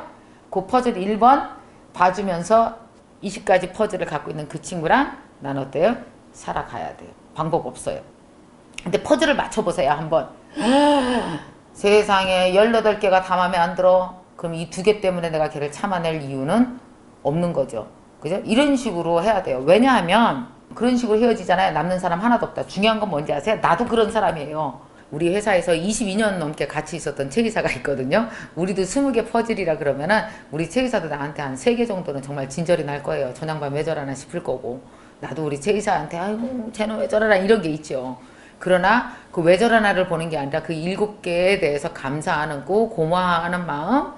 그 퍼즐 1번 봐주면서 20가지 퍼즐을 갖고 있는 그 친구랑 난 어때요? 살아가야 돼요. 방법 없어요. 근데 퍼즐을 맞춰보세요. 한번. 세상에 18개가 다 마음에 안 들어. 그럼 이 2개 때문에 내가 걔를 참아낼 이유는 없는 거죠. 그죠? 이런 식으로 해야 돼요. 왜냐하면 그런 식으로 헤어지잖아요. 남는 사람 하나도 없다. 중요한 건 뭔지 아세요? 나도 그런 사람이에요. 우리 회사에서 22년 넘게 같이 있었던 책이사가 있거든요. 우리도 20개 퍼즐이라 그러면은 우리 책이사도 나한테 한 3개 정도는 정말 진절이 날 거예요. 저냥반 왜 저러나 싶을 거고 나도 우리 책이사한테 아이고 쟤는 왜 저러나 이런 게 있죠. 그러나 그 왜 저러나를 보는 게 아니라 그 7개에 대해서 감사하는 거 고마워하는 마음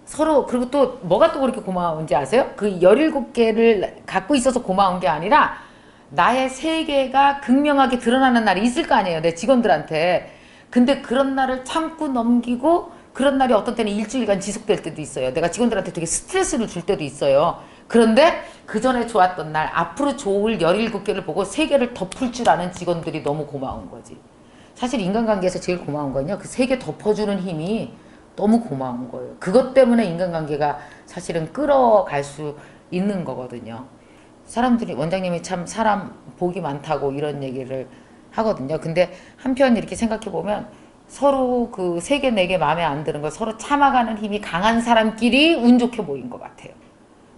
서로 그리고 또 뭐가 또 그렇게 고마운지 아세요? 그 17개를 갖고 있어서 고마운 게 아니라 나의 세계가 극명하게 드러나는 날이 있을 거 아니에요. 내 직원들한테. 근데 그런 날을 참고 넘기고 그런 날이 어떤 때는 일주일간 지속될 때도 있어요. 내가 직원들한테 되게 스트레스를 줄 때도 있어요. 그런데 그 전에 좋았던 날 앞으로 좋을 17개를 보고 3개를 덮을 줄 아는 직원들이 너무 고마운 거지. 사실 인간관계에서 제일 고마운 건요. 그 3개 덮어주는 힘이 너무 고마운 거예요. 그것 때문에 인간관계가 사실은 끌어갈 수 있는 거거든요. 사람들이 원장님이 참 사람 복이 많다고 이런 얘기를 하거든요. 근데 한편 이렇게 생각해 보면 서로 그 3개, 4개 마음에 안 드는 걸 서로 참아가는 힘이 강한 사람끼리 운 좋게 보인 것 같아요.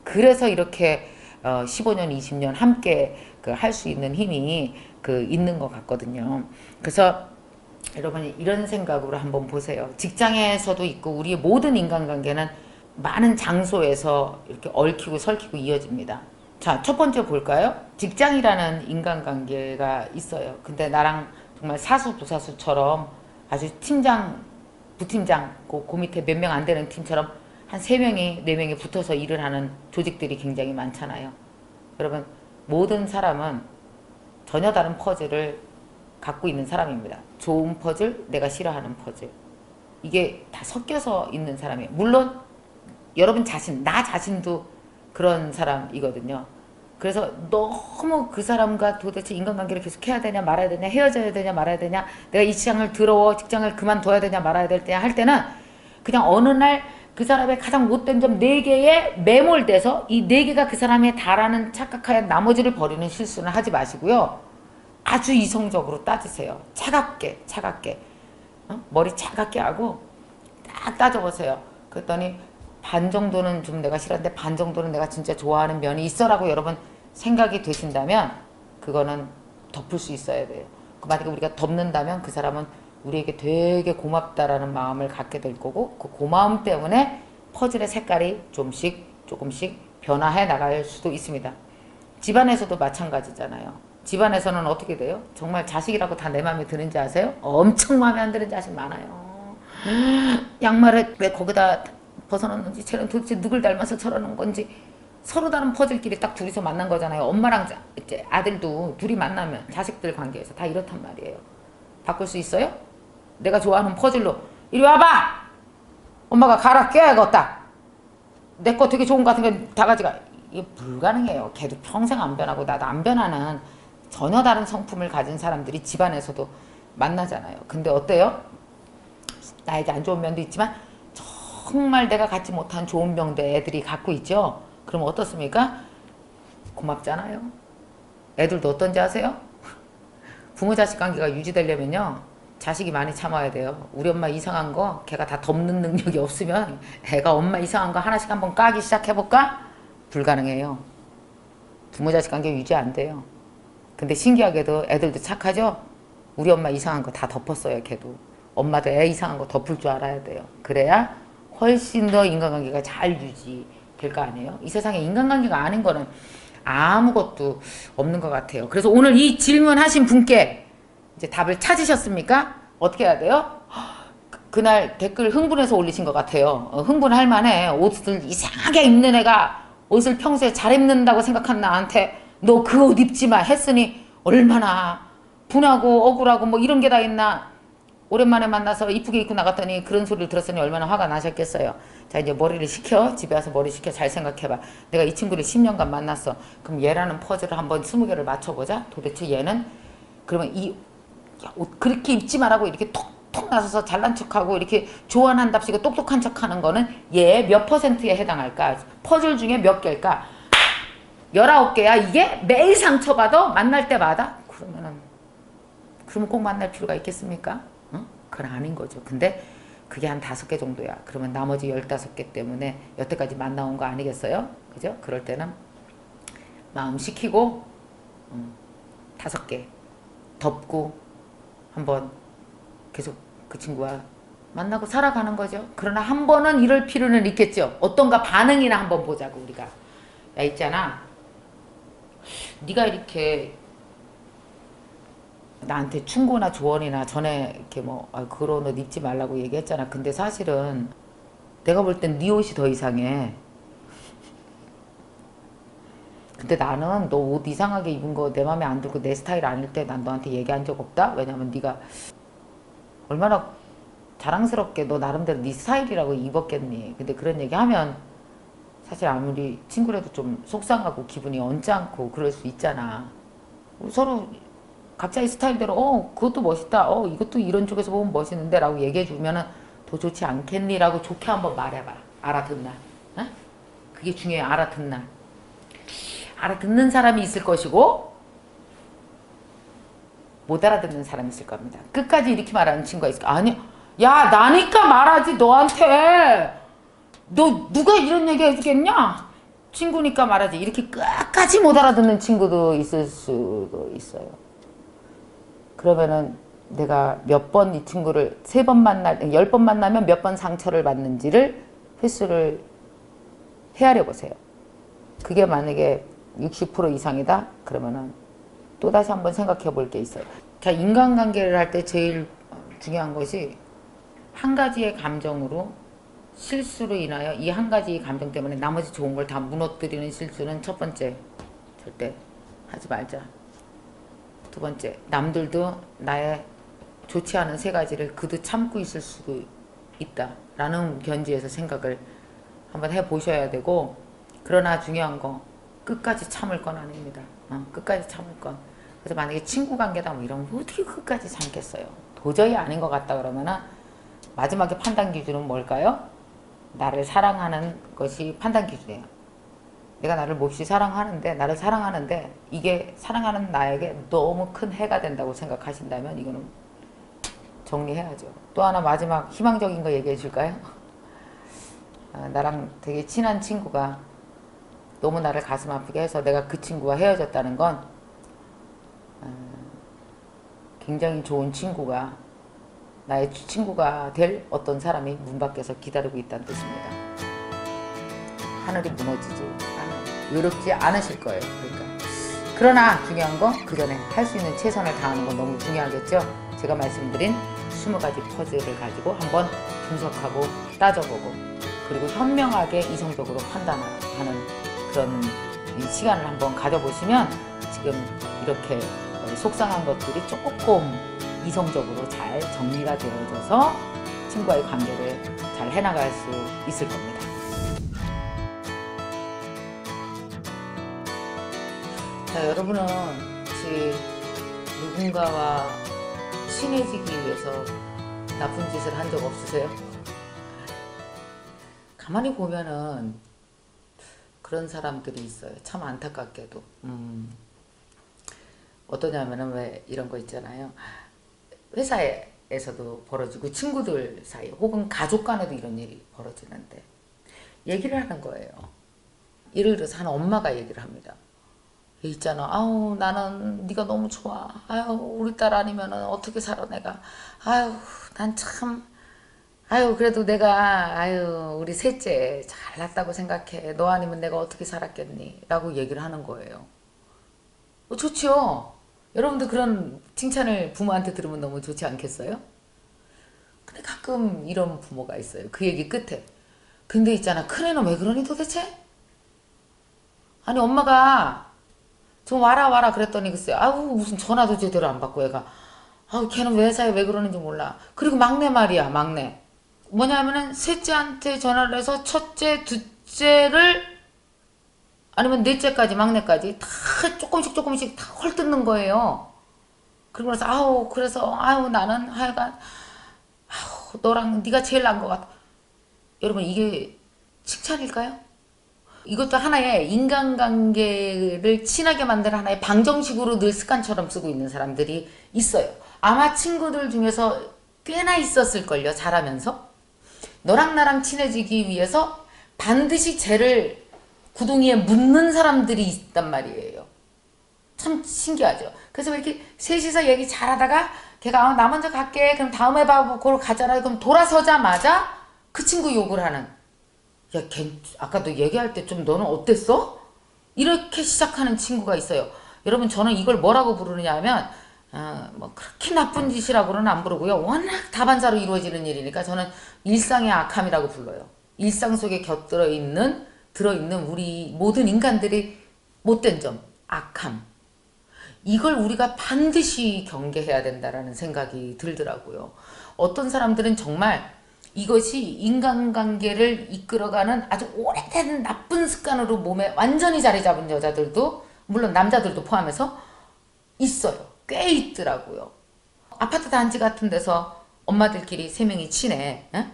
그래서 이렇게 15년, 20년 함께 그 할 수 있는 힘이 그 있는 것 같거든요. 그래서 여러분 이런 생각으로 한번 보세요. 직장에서도 있고 우리의 모든 인간관계는 많은 장소에서 이렇게 얽히고 설키고 이어집니다. 자, 첫 번째 볼까요? 직장이라는 인간관계가 있어요. 근데 나랑 정말 사수 부사수처럼 아주 팀장, 부팀장, 그 밑에 몇 명 안 되는 팀처럼 한 3명이, 4명이 붙어서 일을 하는 조직들이 굉장히 많잖아요. 여러분, 모든 사람은 전혀 다른 퍼즐을 갖고 있는 사람입니다. 좋은 퍼즐, 내가 싫어하는 퍼즐. 이게 다 섞여서 있는 사람이에요. 물론 여러분 자신, 나 자신도 그런 사람이거든요. 그래서 너무 그 사람과 도대체 인간관계를 계속 해야 되냐 말아야 되냐 헤어져야 되냐 말아야 되냐 내가 이 직장을 더러워 직장을 그만둬야 되냐 말아야 될 때냐 할 때는 그냥 어느 날 그 사람의 가장 못된 점 4개에 매몰돼서 이 4개가 그 사람의 다라는 착각하에 나머지를 버리는 실수는 하지 마시고요. 아주 이성적으로 따지세요. 차갑게 머리 차갑게 하고 딱 따져보세요. 그랬더니 반 정도는 좀 내가 싫었는데 반 정도는 내가 진짜 좋아하는 면이 있어라고 여러분 생각이 되신다면 그거는 덮을 수 있어야 돼요. 만약에 우리가 덮는다면 그 사람은 우리에게 되게 고맙다라는 마음을 갖게 될 거고 그 고마움 때문에 퍼즐의 색깔이 조금씩 변화해 나갈 수도 있습니다. 집안에서도 마찬가지잖아요. 집안에서는 어떻게 돼요? 정말 자식이라고 다 내 마음에 드는지 아세요? 엄청 마음에 안 드는 자식 많아요. 양말을 왜 거기다 벗어놓는지 쟤는 도대체 누굴 닮아서 저러는 건지 서로 다른 퍼즐끼리 딱 둘이서 만난 거잖아요. 엄마랑 이제 아들도 둘이 만나면 자식들 관계에서 다 이렇단 말이에요. 바꿀 수 있어요? 내가 좋아하는 퍼즐로 이리 와봐! 엄마가 갈아 껴야겠다. 내 거 되게 좋은 거 같은 거 다 가져가. 이게 불가능해요. 걔도 평생 안 변하고 나도 안 변하는 전혀 다른 성품을 가진 사람들이 집안에서도 만나잖아요. 근데 어때요? 나에게 안 좋은 면도 있지만 정말 내가 갖지 못한 좋은 병도 애들이 갖고 있죠. 그럼 어떻습니까? 고맙잖아요. 애들도 어떤지 아세요? 부모 자식 관계가 유지되려면요 자식이 많이 참아야 돼요. 우리 엄마 이상한 거 걔가 다 덮는 능력이 없으면 애가 엄마 이상한 거 하나씩 한번 까기 시작해볼까? 불가능해요. 부모 자식 관계 유지 안 돼요. 근데 신기하게도 애들도 착하죠? 우리 엄마 이상한 거 다 덮었어요. 걔도. 엄마도 애 이상한 거 덮을 줄 알아야 돼요. 그래야 훨씬 더 인간관계가 잘 유지될 거 아니에요? 이 세상에 인간관계가 아닌 거는 아무것도 없는 것 같아요. 그래서 오늘 이 질문하신 분께 이제 답을 찾으셨습니까? 어떻게 해야 돼요? 그날 댓글 흥분해서 올리신 것 같아요. 흥분할 만해. 옷을 이상하게 입는 애가 옷을 평소에 잘 입는다고 생각한 나한테 너 그 옷 입지 마 했으니 얼마나 분하고 억울하고 뭐 이런 게 다 있나. 오랜만에 만나서 이쁘게 입고 나갔더니 그런 소리를 들었으니 얼마나 화가 나셨겠어요. 자, 이제 머리를 식혀. 집에 와서 머리 식혀. 잘 생각해봐. 내가 이 친구를 10년간 만났어. 그럼 얘라는 퍼즐을 한번 20개를 맞춰보자. 도대체 얘는 그러면 이 옷 그렇게 입지 말라고 이렇게 톡톡 나서서 잘난 척하고 이렇게 조언한답시고 똑똑한 척하는 거는 얘 몇 퍼센트에 해당할까? 퍼즐 중에 몇 개일까? 19개야. 이게 매일 상처받아? 만날 때마다? 그러면 꼭 만날 필요가 있겠습니까? 응? 그건 아닌 거죠. 근데 그게 한 5개 정도야. 그러면 나머지 15개 때문에 여태까지 만나온 거 아니겠어요? 그죠? 그럴 때는 마음 식히고 5개 덮고 한번 계속 그 친구와 만나고 살아가는 거죠. 그러나 한 번은 이럴 필요는 있겠죠. 어떤가 반응이나 한번 보자고 우리가. 야 있잖아. 네가 이렇게 나한테 충고나 조언이나 전에 이렇게 뭐 그런 옷 입지 말라고 얘기했잖아. 근데 사실은 내가 볼 땐 네 옷이 더 이상해. 근데 나는 너 옷 이상하게 입은 거 내 맘에 안 들고 내 스타일 아닐 때 난 너한테 얘기한 적 없다? 왜냐면 네가 얼마나 자랑스럽게 너 나름대로 네 스타일이라고 입었겠니. 근데 그런 얘기하면 사실 아무리 친구라도 좀 속상하고 기분이 언짢고 그럴 수 있잖아. 서로 각자의 스타일대로 그것도 멋있다. 이것도 이런 쪽에서 보면 멋있는데 라고 얘기해 주면은 더 좋지 않겠니? 라고 좋게 한번 말해봐. 알아듣나? 어? 그게 중요해. 알아듣나? 알아듣는 사람이 있을 것이고 못 알아듣는 사람이 있을 겁니다. 끝까지 이렇게 말하는 친구가 있을까? 아니, 야 나니까 말하지 너한테. 너 누가 이런 얘기 해주겠냐? 친구니까 말하지. 이렇게 끝까지 못 알아듣는 친구도 있을 수도 있어요. 그러면은 내가 몇 번 이 친구를 3번 만날 10번 만나면 몇 번 상처를 받는지를 횟수를 헤아려 보세요. 그게 만약에 60% 이상이다? 그러면은 또다시 한번 생각해 볼 게 있어요. 자, 인간관계를 할 때 제일 중요한 것이 한 가지의 감정으로 실수로 인하여 이 한 가지 감정 때문에 나머지 좋은 걸 다 무너뜨리는 실수는 첫 번째, 절대 하지 말자. 두 번째, 남들도 나의 좋지 않은 3가지를 그도 참고 있을 수도 있다 라는 견지에서 생각을 한번 해보셔야 되고, 그러나 중요한 거 끝까지 참을 건 아닙니다. 끝까지 참을 건. 그래서 만약에 친구관계다 뭐 이러면 어떻게 끝까지 참겠어요. 도저히 아닌 것 같다 그러면은 마지막에 판단 기준은 뭘까요? 나를 사랑하는 것이 판단 기준이에요. 내가 나를 몹시 사랑하는데, 나를 사랑하는데 이게 사랑하는 나에게 너무 큰 해가 된다고 생각하신다면 이거는 정리해야죠. 또 하나 마지막 희망적인 거 얘기해 줄까요? 나랑 되게 친한 친구가 너무 나를 가슴 아프게 해서 내가 그 친구와 헤어졌다는 건 굉장히 좋은 친구가, 나의 친구가 될 어떤 사람이 문 밖에서 기다리고 있다는 뜻입니다. 하늘이 무너지지 외롭지 않으실 거예요. 그러나 중요한 건 그 전에 할 수 있는 최선을 다하는 건 너무 중요하겠죠. 제가 말씀드린 20가지 퍼즐을 가지고 한번 분석하고 따져보고, 그리고 현명하게 이성적으로 판단하는 그런 시간을 한번 가져보시면 지금 이렇게 속상한 것들이 조금 이성적으로 잘 정리가 되어져서 친구와의 관계를 잘 해나갈 수 있을 겁니다. 자, 여러분은 혹시 누군가와 친해지기 위해서 나쁜 짓을 한 적 없으세요? 가만히 보면은 그런 사람들이 있어요. 참 안타깝게도. 어떠냐면은 왜 이런 거 있잖아요. 회사에 사이에서도 벌어지고 친구들 사이 혹은 가족 간에도 이런 일이 벌어지는데 얘기를 하는 거예요. 예를 들어서 한 엄마가 얘기를 합니다. 있잖아. 아우 나는 네가 너무 좋아. 아유 우리 딸 아니면은 어떻게 살아 내가. 아유 난 참. 아유 그래도 내가 아유 우리 셋째 잘났다고 생각해. 너 아니면 내가 어떻게 살았겠니? 라고 얘기를 하는 거예요. 좋지요. 여러분도 그런 칭찬을 부모한테 들으면 너무 좋지 않겠어요? 근데 가끔 이런 부모가 있어요. 그 얘기 끝에. 근데 있잖아. 큰애는 왜 그러니 도대체? 아니 엄마가 좀 와라 그랬더니 글쎄요. 아우 무슨 전화도 제대로 안 받고 얘가. 아우 걔는 회사에 왜 그러는지 몰라. 그리고 막내 말이야 막내. 뭐냐면은 셋째한테 전화를 해서 첫째, 둘째를 아니면 넷째까지 막내까지 다 조금씩 다 헐뜯는 거예요. 그러고 나서 아우 그래서 아우 나는 하여간 아우 너랑 네가 제일 난 것 같아. 여러분 이게 칭찬일까요? 이것도 하나의 인간관계를 친하게 만드는 하나의 방정식으로 늘 습관처럼 쓰고 있는 사람들이 있어요. 아마 친구들 중에서 꽤나 있었을걸요. 잘하면서. 너랑 나랑 친해지기 위해서 반드시 쟤를 구덩이에 묻는 사람들이 있단 말이에요. 참 신기하죠. 그래서 왜 이렇게 셋이서 얘기 잘하다가 걔가 나 먼저 갈게. 그럼 다음에 봐. 그걸 가잖아요. 그럼 돌아서자마자 그 친구 욕을 하는. 야, 걔 아까 너 얘기할 때 좀 너는 어땠어? 이렇게 시작하는 친구가 있어요. 여러분 저는 이걸 뭐라고 부르느냐 하면 뭐 그렇게 나쁜 짓이라고는 안 부르고요. 워낙 다반사로 이루어지는 일이니까 저는 일상의 악함이라고 불러요. 일상 속에 들어있는 우리 모든 인간들의 못된 점, 악함. 이걸 우리가 반드시 경계해야 된다라는 생각이 들더라고요. 어떤 사람들은 정말 이것이 인간관계를 이끌어가는 아주 오래된 나쁜 습관으로 몸에 완전히 자리 잡은 여자들도 물론 남자들도 포함해서 있어요. 꽤 있더라고요. 아파트 단지 같은 데서 엄마들끼리 3명이 친해. 에?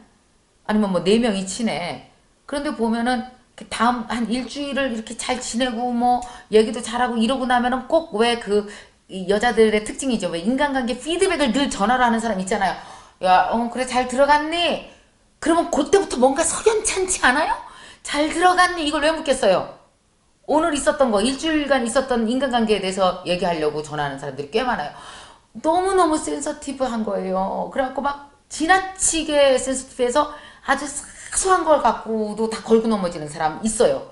아니면 뭐 4명이 친해. 그런데 보면은 다음 한 일주일을 이렇게 잘 지내고 뭐 얘기도 잘하고 이러고 나면은 꼭 왜 그 여자들의 특징이죠. 왜 인간관계 피드백을 늘 전화로 하는 사람 있잖아요. 야, 그래 잘 들어갔니? 그러면 그때부터 뭔가 석연찮지 않아요? 잘 들어갔니? 이걸 왜 묻겠어요? 오늘 있었던 거, 일주일간 있었던 인간관계에 대해서 얘기하려고 전화하는 사람들이 꽤 많아요. 너무너무 센서티브한 거예요. 그래갖고 막 지나치게 센서티브해서 아주 사소한 걸 갖고도 다 걸고 넘어지는 사람 있어요.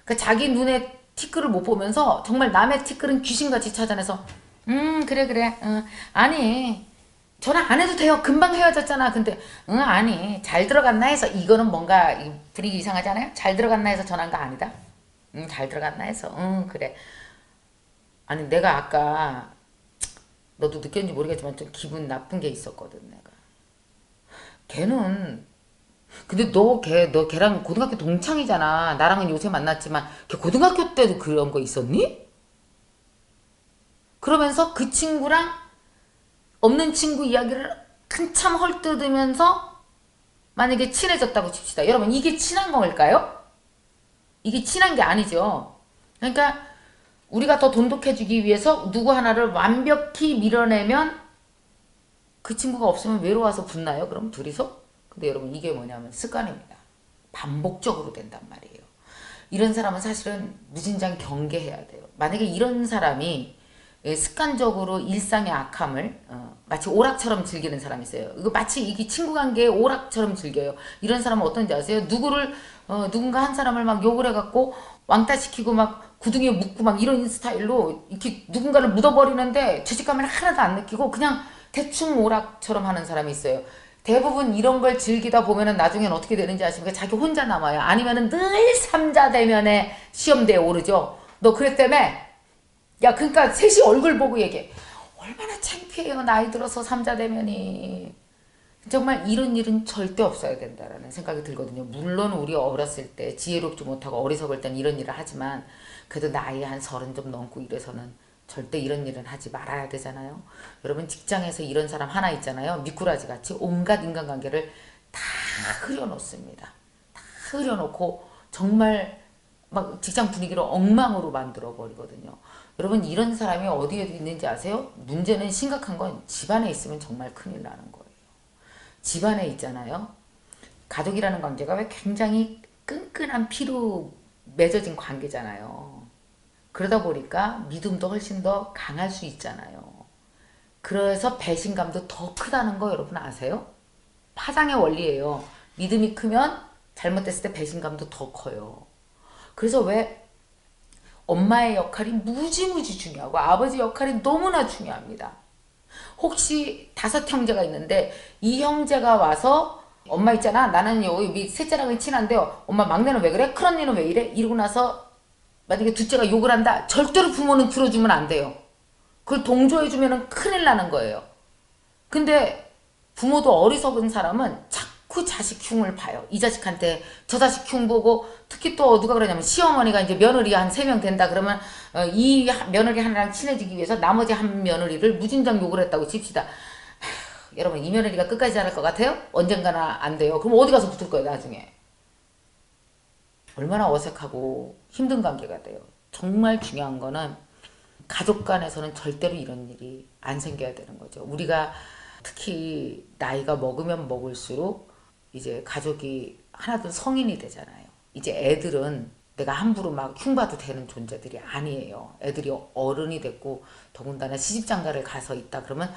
그러니까 자기 눈에 티끌을 못 보면서 정말 남의 티끌은 귀신같이 찾아내서 그래 아니 전화 안 해도 돼요. 금방 헤어졌잖아. 근데 아니 잘 들어갔나 해서 이거는 뭔가 분위기 이상하잖아요. 잘 들어갔나 해서 전화한 거 아니다. 잘 들어갔나 해서 그래. 아니 내가 아까 너도 느꼈는지 모르겠지만 좀 기분 나쁜 게 있었거든 내가. 걔는 근데 너 걔랑 고등학교 동창이잖아. 나랑은 요새 만났지만 걔 고등학교 때도 그런 거 있었니? 그러면서 그 친구랑 없는 친구 이야기를 한참 헐뜯으면서 만약에 친해졌다고 칩시다. 여러분 이게 친한 걸까요? 이게 친한 게 아니죠. 그러니까 우리가 더 돈독해지기 위해서 누구 하나를 완벽히 밀어내면 그 친구가 없으면 외로워서 붙나요? 그럼 둘이서? 근데 여러분 이게 뭐냐면 습관입니다. 반복적으로 된단 말이에요. 이런 사람은 사실은 무진장 경계해야 돼요. 만약에 이런 사람이 습관적으로 일상의 악함을 마치 오락처럼 즐기는 사람이 있어요. 이거 마치 이게 친구 관계에 오락처럼 즐겨요. 이런 사람은 어떤지 아세요? 누군가 한 사람을 막 욕을 해갖고 왕따 시키고 막 구덩이에 묻고 막 이런 스타일로 이렇게 누군가를 묻어버리는데 죄책감을 하나도 안 느끼고 그냥 대충 오락처럼 하는 사람이 있어요. 대부분 이런 걸 즐기다 보면은 나중엔 어떻게 되는지 아십니까? 자기 혼자 남아요. 아니면은 늘 삼자대면에 시험대에 오르죠. 너 그랬다며? 야, 그러니까 셋이 얼굴 보고 얘기해. 얼마나 창피해요. 나이 들어서 삼자대면이. 정말 이런 일은 절대 없어야 된다라는 생각이 들거든요. 물론 우리 어렸을 때 지혜롭지 못하고 어리석을 땐 이런 일을 하지만 그래도 나이 한 30 좀 넘고 이래서는 절대 이런 일은 하지 말아야 되잖아요. 여러분 직장에서 이런 사람 하나 있잖아요. 미꾸라지 같이 온갖 인간관계를 다 흐려놓습니다. 다 흐려놓고 정말 막 직장 분위기를 엉망으로 만들어 버리거든요. 여러분 이런 사람이 어디에도 있는지 아세요? 문제는 심각한 건 집안에 있으면 정말 큰일 나는 거예요. 집안에 있잖아요. 가족이라는 관계가 왜 굉장히 끈끈한 피로 맺어진 관계잖아요. 그러다 보니까 믿음도 훨씬 더 강할 수 있잖아요. 그래서 배신감도 더 크다는 거 여러분 아세요? 파장의 원리예요. 믿음이 크면 잘못됐을 때 배신감도 더 커요. 그래서 왜 엄마의 역할이 무지무지 중요하고 아버지 역할이 너무나 중요합니다. 혹시 5형제가 있는데 이 형제가 와서 엄마 있잖아 나는 여기 셋째랑은 친한데요 엄마 막내는 왜 그래? 큰언니는 왜 이래? 이러고 나서 만약에 둘째가 욕을 한다 절대로 부모는 들어주면 안 돼요. 그걸 동조해주면 큰일 나는 거예요. 근데 부모도 어리석은 사람은 자꾸 자식 흉을 봐요. 이 자식한테 저 자식 흉 보고 특히 또 누가 그러냐면 시어머니가 이제 며느리가 한 3명 된다 그러면 이 며느리 하나랑 친해지기 위해서 나머지 한 며느리를 무진장 욕을 했다고 칩시다. 여러분 이 며느리가 끝까지 잘할 것 같아요? 언젠가는 안 돼요. 그럼 어디 가서 붙을 거예요 나중에? 얼마나 어색하고 힘든 관계가 돼요. 정말 중요한 거는 가족 간에서는 절대로 이런 일이 안 생겨야 되는 거죠. 우리가 특히 나이가 먹으면 먹을수록 이제 가족이 하나둘 성인이 되잖아요. 이제 애들은 내가 함부로 막 흉봐도 되는 존재들이 아니에요. 애들이 어른이 됐고 더군다나 시집장가를 가서 있다 그러면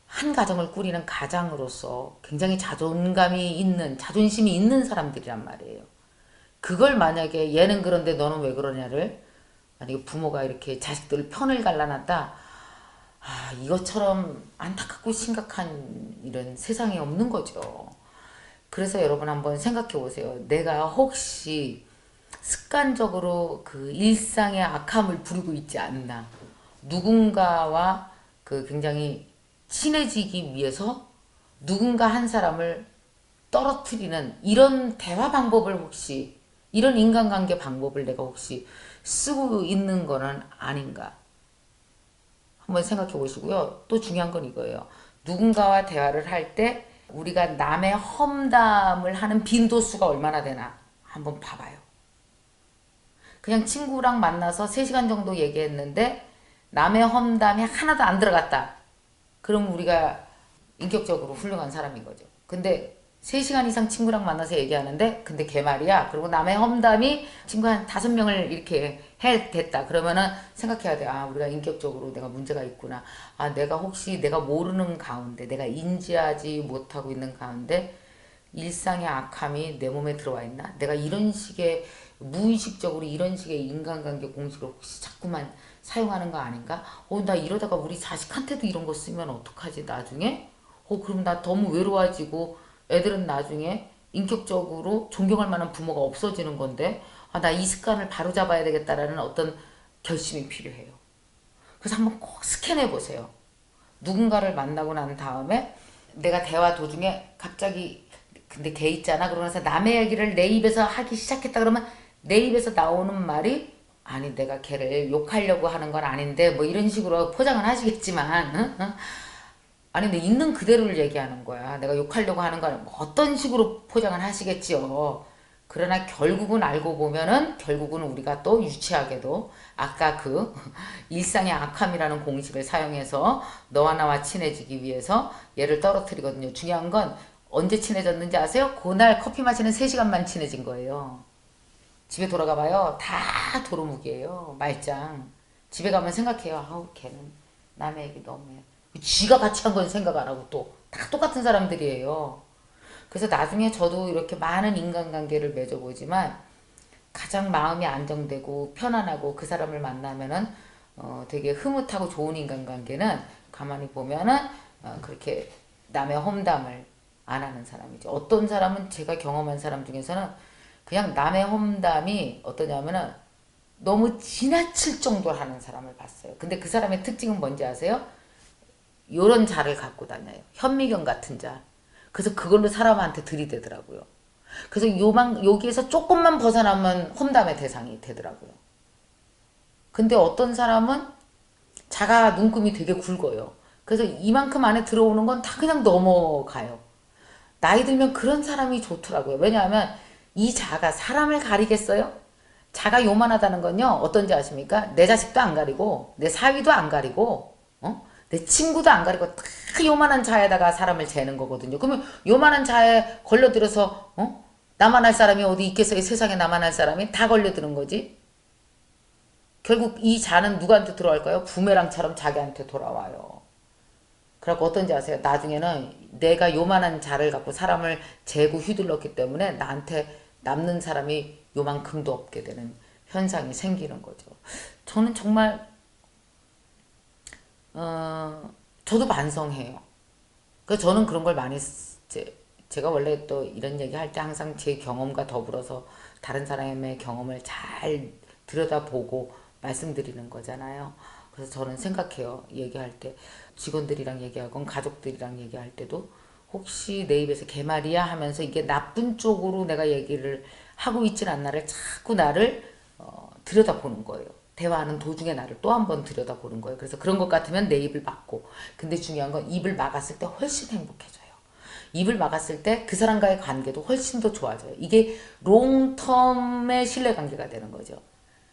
한 가정을 꾸리는 가장으로서 굉장히 자존감이 있는 자존심이 있는 사람들이란 말이에요. 그걸 만약에 얘는 그런데 너는 왜 그러냐를 만약에 부모가 이렇게 자식들 편을 갈라놨다 이것처럼 안타깝고 심각한 일은 세상에 없는 거죠. 그래서 여러분 한번 생각해 보세요. 내가 혹시 습관적으로 그 일상의 악함을 부리고 있지 않나. 누군가와 그 굉장히 친해지기 위해서 누군가 한 사람을 떨어뜨리는 이런 대화 방법을 혹시 이런 인간관계 방법을 내가 혹시 쓰고 있는 거는 아닌가 한번 생각해 보시고요. 또 중요한 건 이거예요. 누군가와 대화를 할 때 우리가 남의 험담을 하는 빈도수가 얼마나 되나 한번 봐봐요. 그냥 친구랑 만나서 3시간 정도 얘기했는데 남의 험담이 하나도 안 들어갔다. 그럼 우리가 인격적으로 훌륭한 사람인 거죠. 근데 3시간 이상 친구랑 만나서 얘기하는데 근데 걔 말이야. 그리고 남의 험담이 친구 한 5명을 이렇게 됐다. 그러면은 생각해야 돼. 우리가 인격적으로 내가 문제가 있구나. 내가 혹시 내가 모르는 가운데 내가 인지하지 못하고 있는 가운데 일상의 악함이 내 몸에 들어와 있나? 내가 이런 식의 무의식적으로 이런 식의 인간관계 공식을 혹시 자꾸만 사용하는 거 아닌가? 나 이러다가 우리 자식한테도 이런 거 쓰면 어떡하지 나중에? 그럼 나 너무 외로워지고 애들은 나중에 인격적으로 존경할 만한 부모가 없어지는 건데 나 이 습관을 바로잡아야 되겠다라는 어떤 결심이 필요해요. 그래서 한번 꼭 스캔해 보세요. 누군가를 만나고 난 다음에 내가 대화 도중에 갑자기 근데 걔 있잖아 그러면서 남의 얘기를 내 입에서 하기 시작했다 그러면 내 입에서 나오는 말이 아니 내가 걔를 욕하려고 하는 건 아닌데 뭐 이런 식으로 포장을 하시겠지만 아니 근데 있는 그대로를 얘기하는 거야. 내가 욕하려고 하는 건 뭐 어떤 식으로 포장을 하시겠지요. 그러나 결국은 알고 보면은 결국은 우리가 또 유치하게도 아까 그 일상의 악함이라는 공식을 사용해서 너와 나와 친해지기 위해서 얘를 떨어뜨리거든요. 중요한 건 언제 친해졌는지 아세요? 그날 커피 마시는 3시간만 친해진 거예요. 집에 돌아가 봐요. 다 도루묵이에요. 말짱. 집에 가면 생각해요. 걔는 남의 얘기 너무해. 쥐가 같이 한 건 생각 안 하고 또 다 똑같은 사람들이에요. 그래서 나중에 저도 이렇게 많은 인간관계를 맺어보지만 가장 마음이 안정되고 편안하고 그 사람을 만나면은 되게 흐뭇하고 좋은 인간관계는 가만히 보면은 그렇게 남의 험담을 안 하는 사람이죠. 어떤 사람은 제가 경험한 사람 중에서는 그냥 남의 험담이 어떠냐면은 너무 지나칠 정도로 하는 사람을 봤어요. 근데 그 사람의 특징은 뭔지 아세요? 요런 자를 갖고 다녀요. 현미경 같은 자. 그래서 그걸로 사람한테 들이대더라고요. 그래서 여기에서 조금만 벗어나면 험담의 대상이 되더라고요. 근데 어떤 사람은 자가 눈금이 되게 굵어요. 그래서 이만큼 안에 들어오는 건 다 그냥 넘어가요. 나이 들면 그런 사람이 좋더라고요. 왜냐하면 이 자가 사람을 가리겠어요? 자가 요만하다는 건요, 어떤지 아십니까? 내 자식도 안 가리고 내 사위도 안 가리고 내 친구도 안 가리고 다 요만한 자에다가 사람을 재는 거거든요. 그러면 요만한 자에 걸려들어서 나만 할 사람이 어디 있겠어요? 세상에 나만 할 사람이 다 걸려드는 거지. 결국 이 자는 누구한테 들어갈까요? 부메랑처럼 자기한테 돌아와요. 그래갖고 어떤지 아세요? 나중에는 내가 요만한 자를 갖고 사람을 재고 휘둘렀기 때문에 나한테 남는 사람이 요만큼도 없게 되는 현상이 생기는 거죠. 저는 정말 저도 반성해요. 그래서 저는 그런 걸 많이 제가 원래 또 이런 얘기 할 때 항상 제 경험과 더불어서 다른 사람의 경험을 잘 들여다보고 말씀드리는 거잖아요. 그래서 저는 생각해요. 얘기할 때 직원들이랑 얘기하건 가족들이랑 얘기할 때도 혹시 내 입에서 개말이야 하면서 이게 나쁜 쪽으로 내가 얘기를 하고 있진 않나를 자꾸 나를 들여다보는 거예요. 대화하는 도중에 나를 또 한 번 들여다보는 거예요. 그래서 그런 것 같으면 내 입을 막고, 근데 중요한 건 입을 막았을 때 훨씬 행복해져요. 입을 막았을 때 그 사람과의 관계도 훨씬 더 좋아져요. 이게 롱텀의 신뢰관계가 되는 거죠.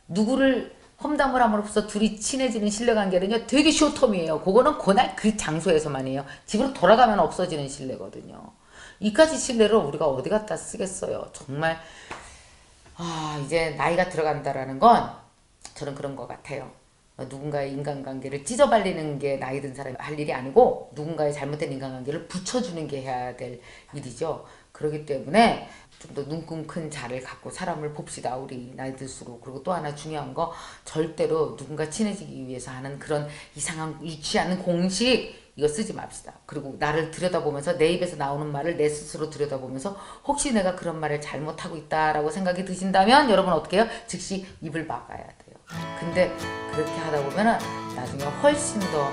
누구를 험담을 함으로써 둘이 친해지는 신뢰관계는요 되게 쇼텀이에요. 그거는 그날 그 장소에서만이에요. 집으로 돌아가면 없어지는 신뢰거든요. 이까지 신뢰를 우리가 어디 갖다 쓰겠어요. 정말 이제 나이가 들어간다라는 건 저는 그런 것 같아요. 누군가의 인간관계를 찢어발리는 게 나이 든 사람이 할 일이 아니고 누군가의 잘못된 인간관계를 붙여주는 게 해야 될 일이죠. 그렇기 때문에 좀 더 눈금 큰 자를 갖고 사람을 봅시다. 우리 나이 들수록. 그리고 또 하나 중요한 거, 절대로 누군가 친해지기 위해서 하는 그런 이상한 유치한 공식 이거 쓰지 맙시다. 그리고 나를 들여다보면서 내 입에서 나오는 말을 내 스스로 들여다보면서 혹시 내가 그런 말을 잘못하고 있다라고 생각이 드신다면 여러분 어떻게 해요? 즉시 입을 막아야 돼요. 근데 그렇게 하다 보면은 나중에 훨씬 더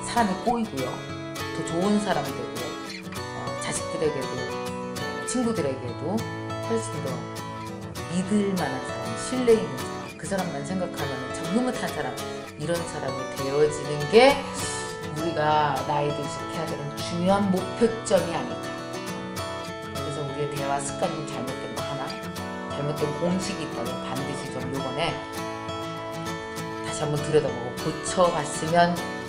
사람이 꼬이고요. 더 좋은 사람이 되고요. 자식들에게도 친구들에게도 훨씬 더 믿을 만한 사람, 신뢰 있는 사람, 그 사람만 생각하면 참 흐뭇한 사람, 이런 사람이 되어지는 게 우리가 나이 들수록 해야 되는 중요한 목표점이 아닐까. 그래서 우리의 대화 습관 중 잘못된 거 하나, 잘못된 공식이 있다면 반드시 좀 요번에 다시 한번 들여다보고 고쳐봤으면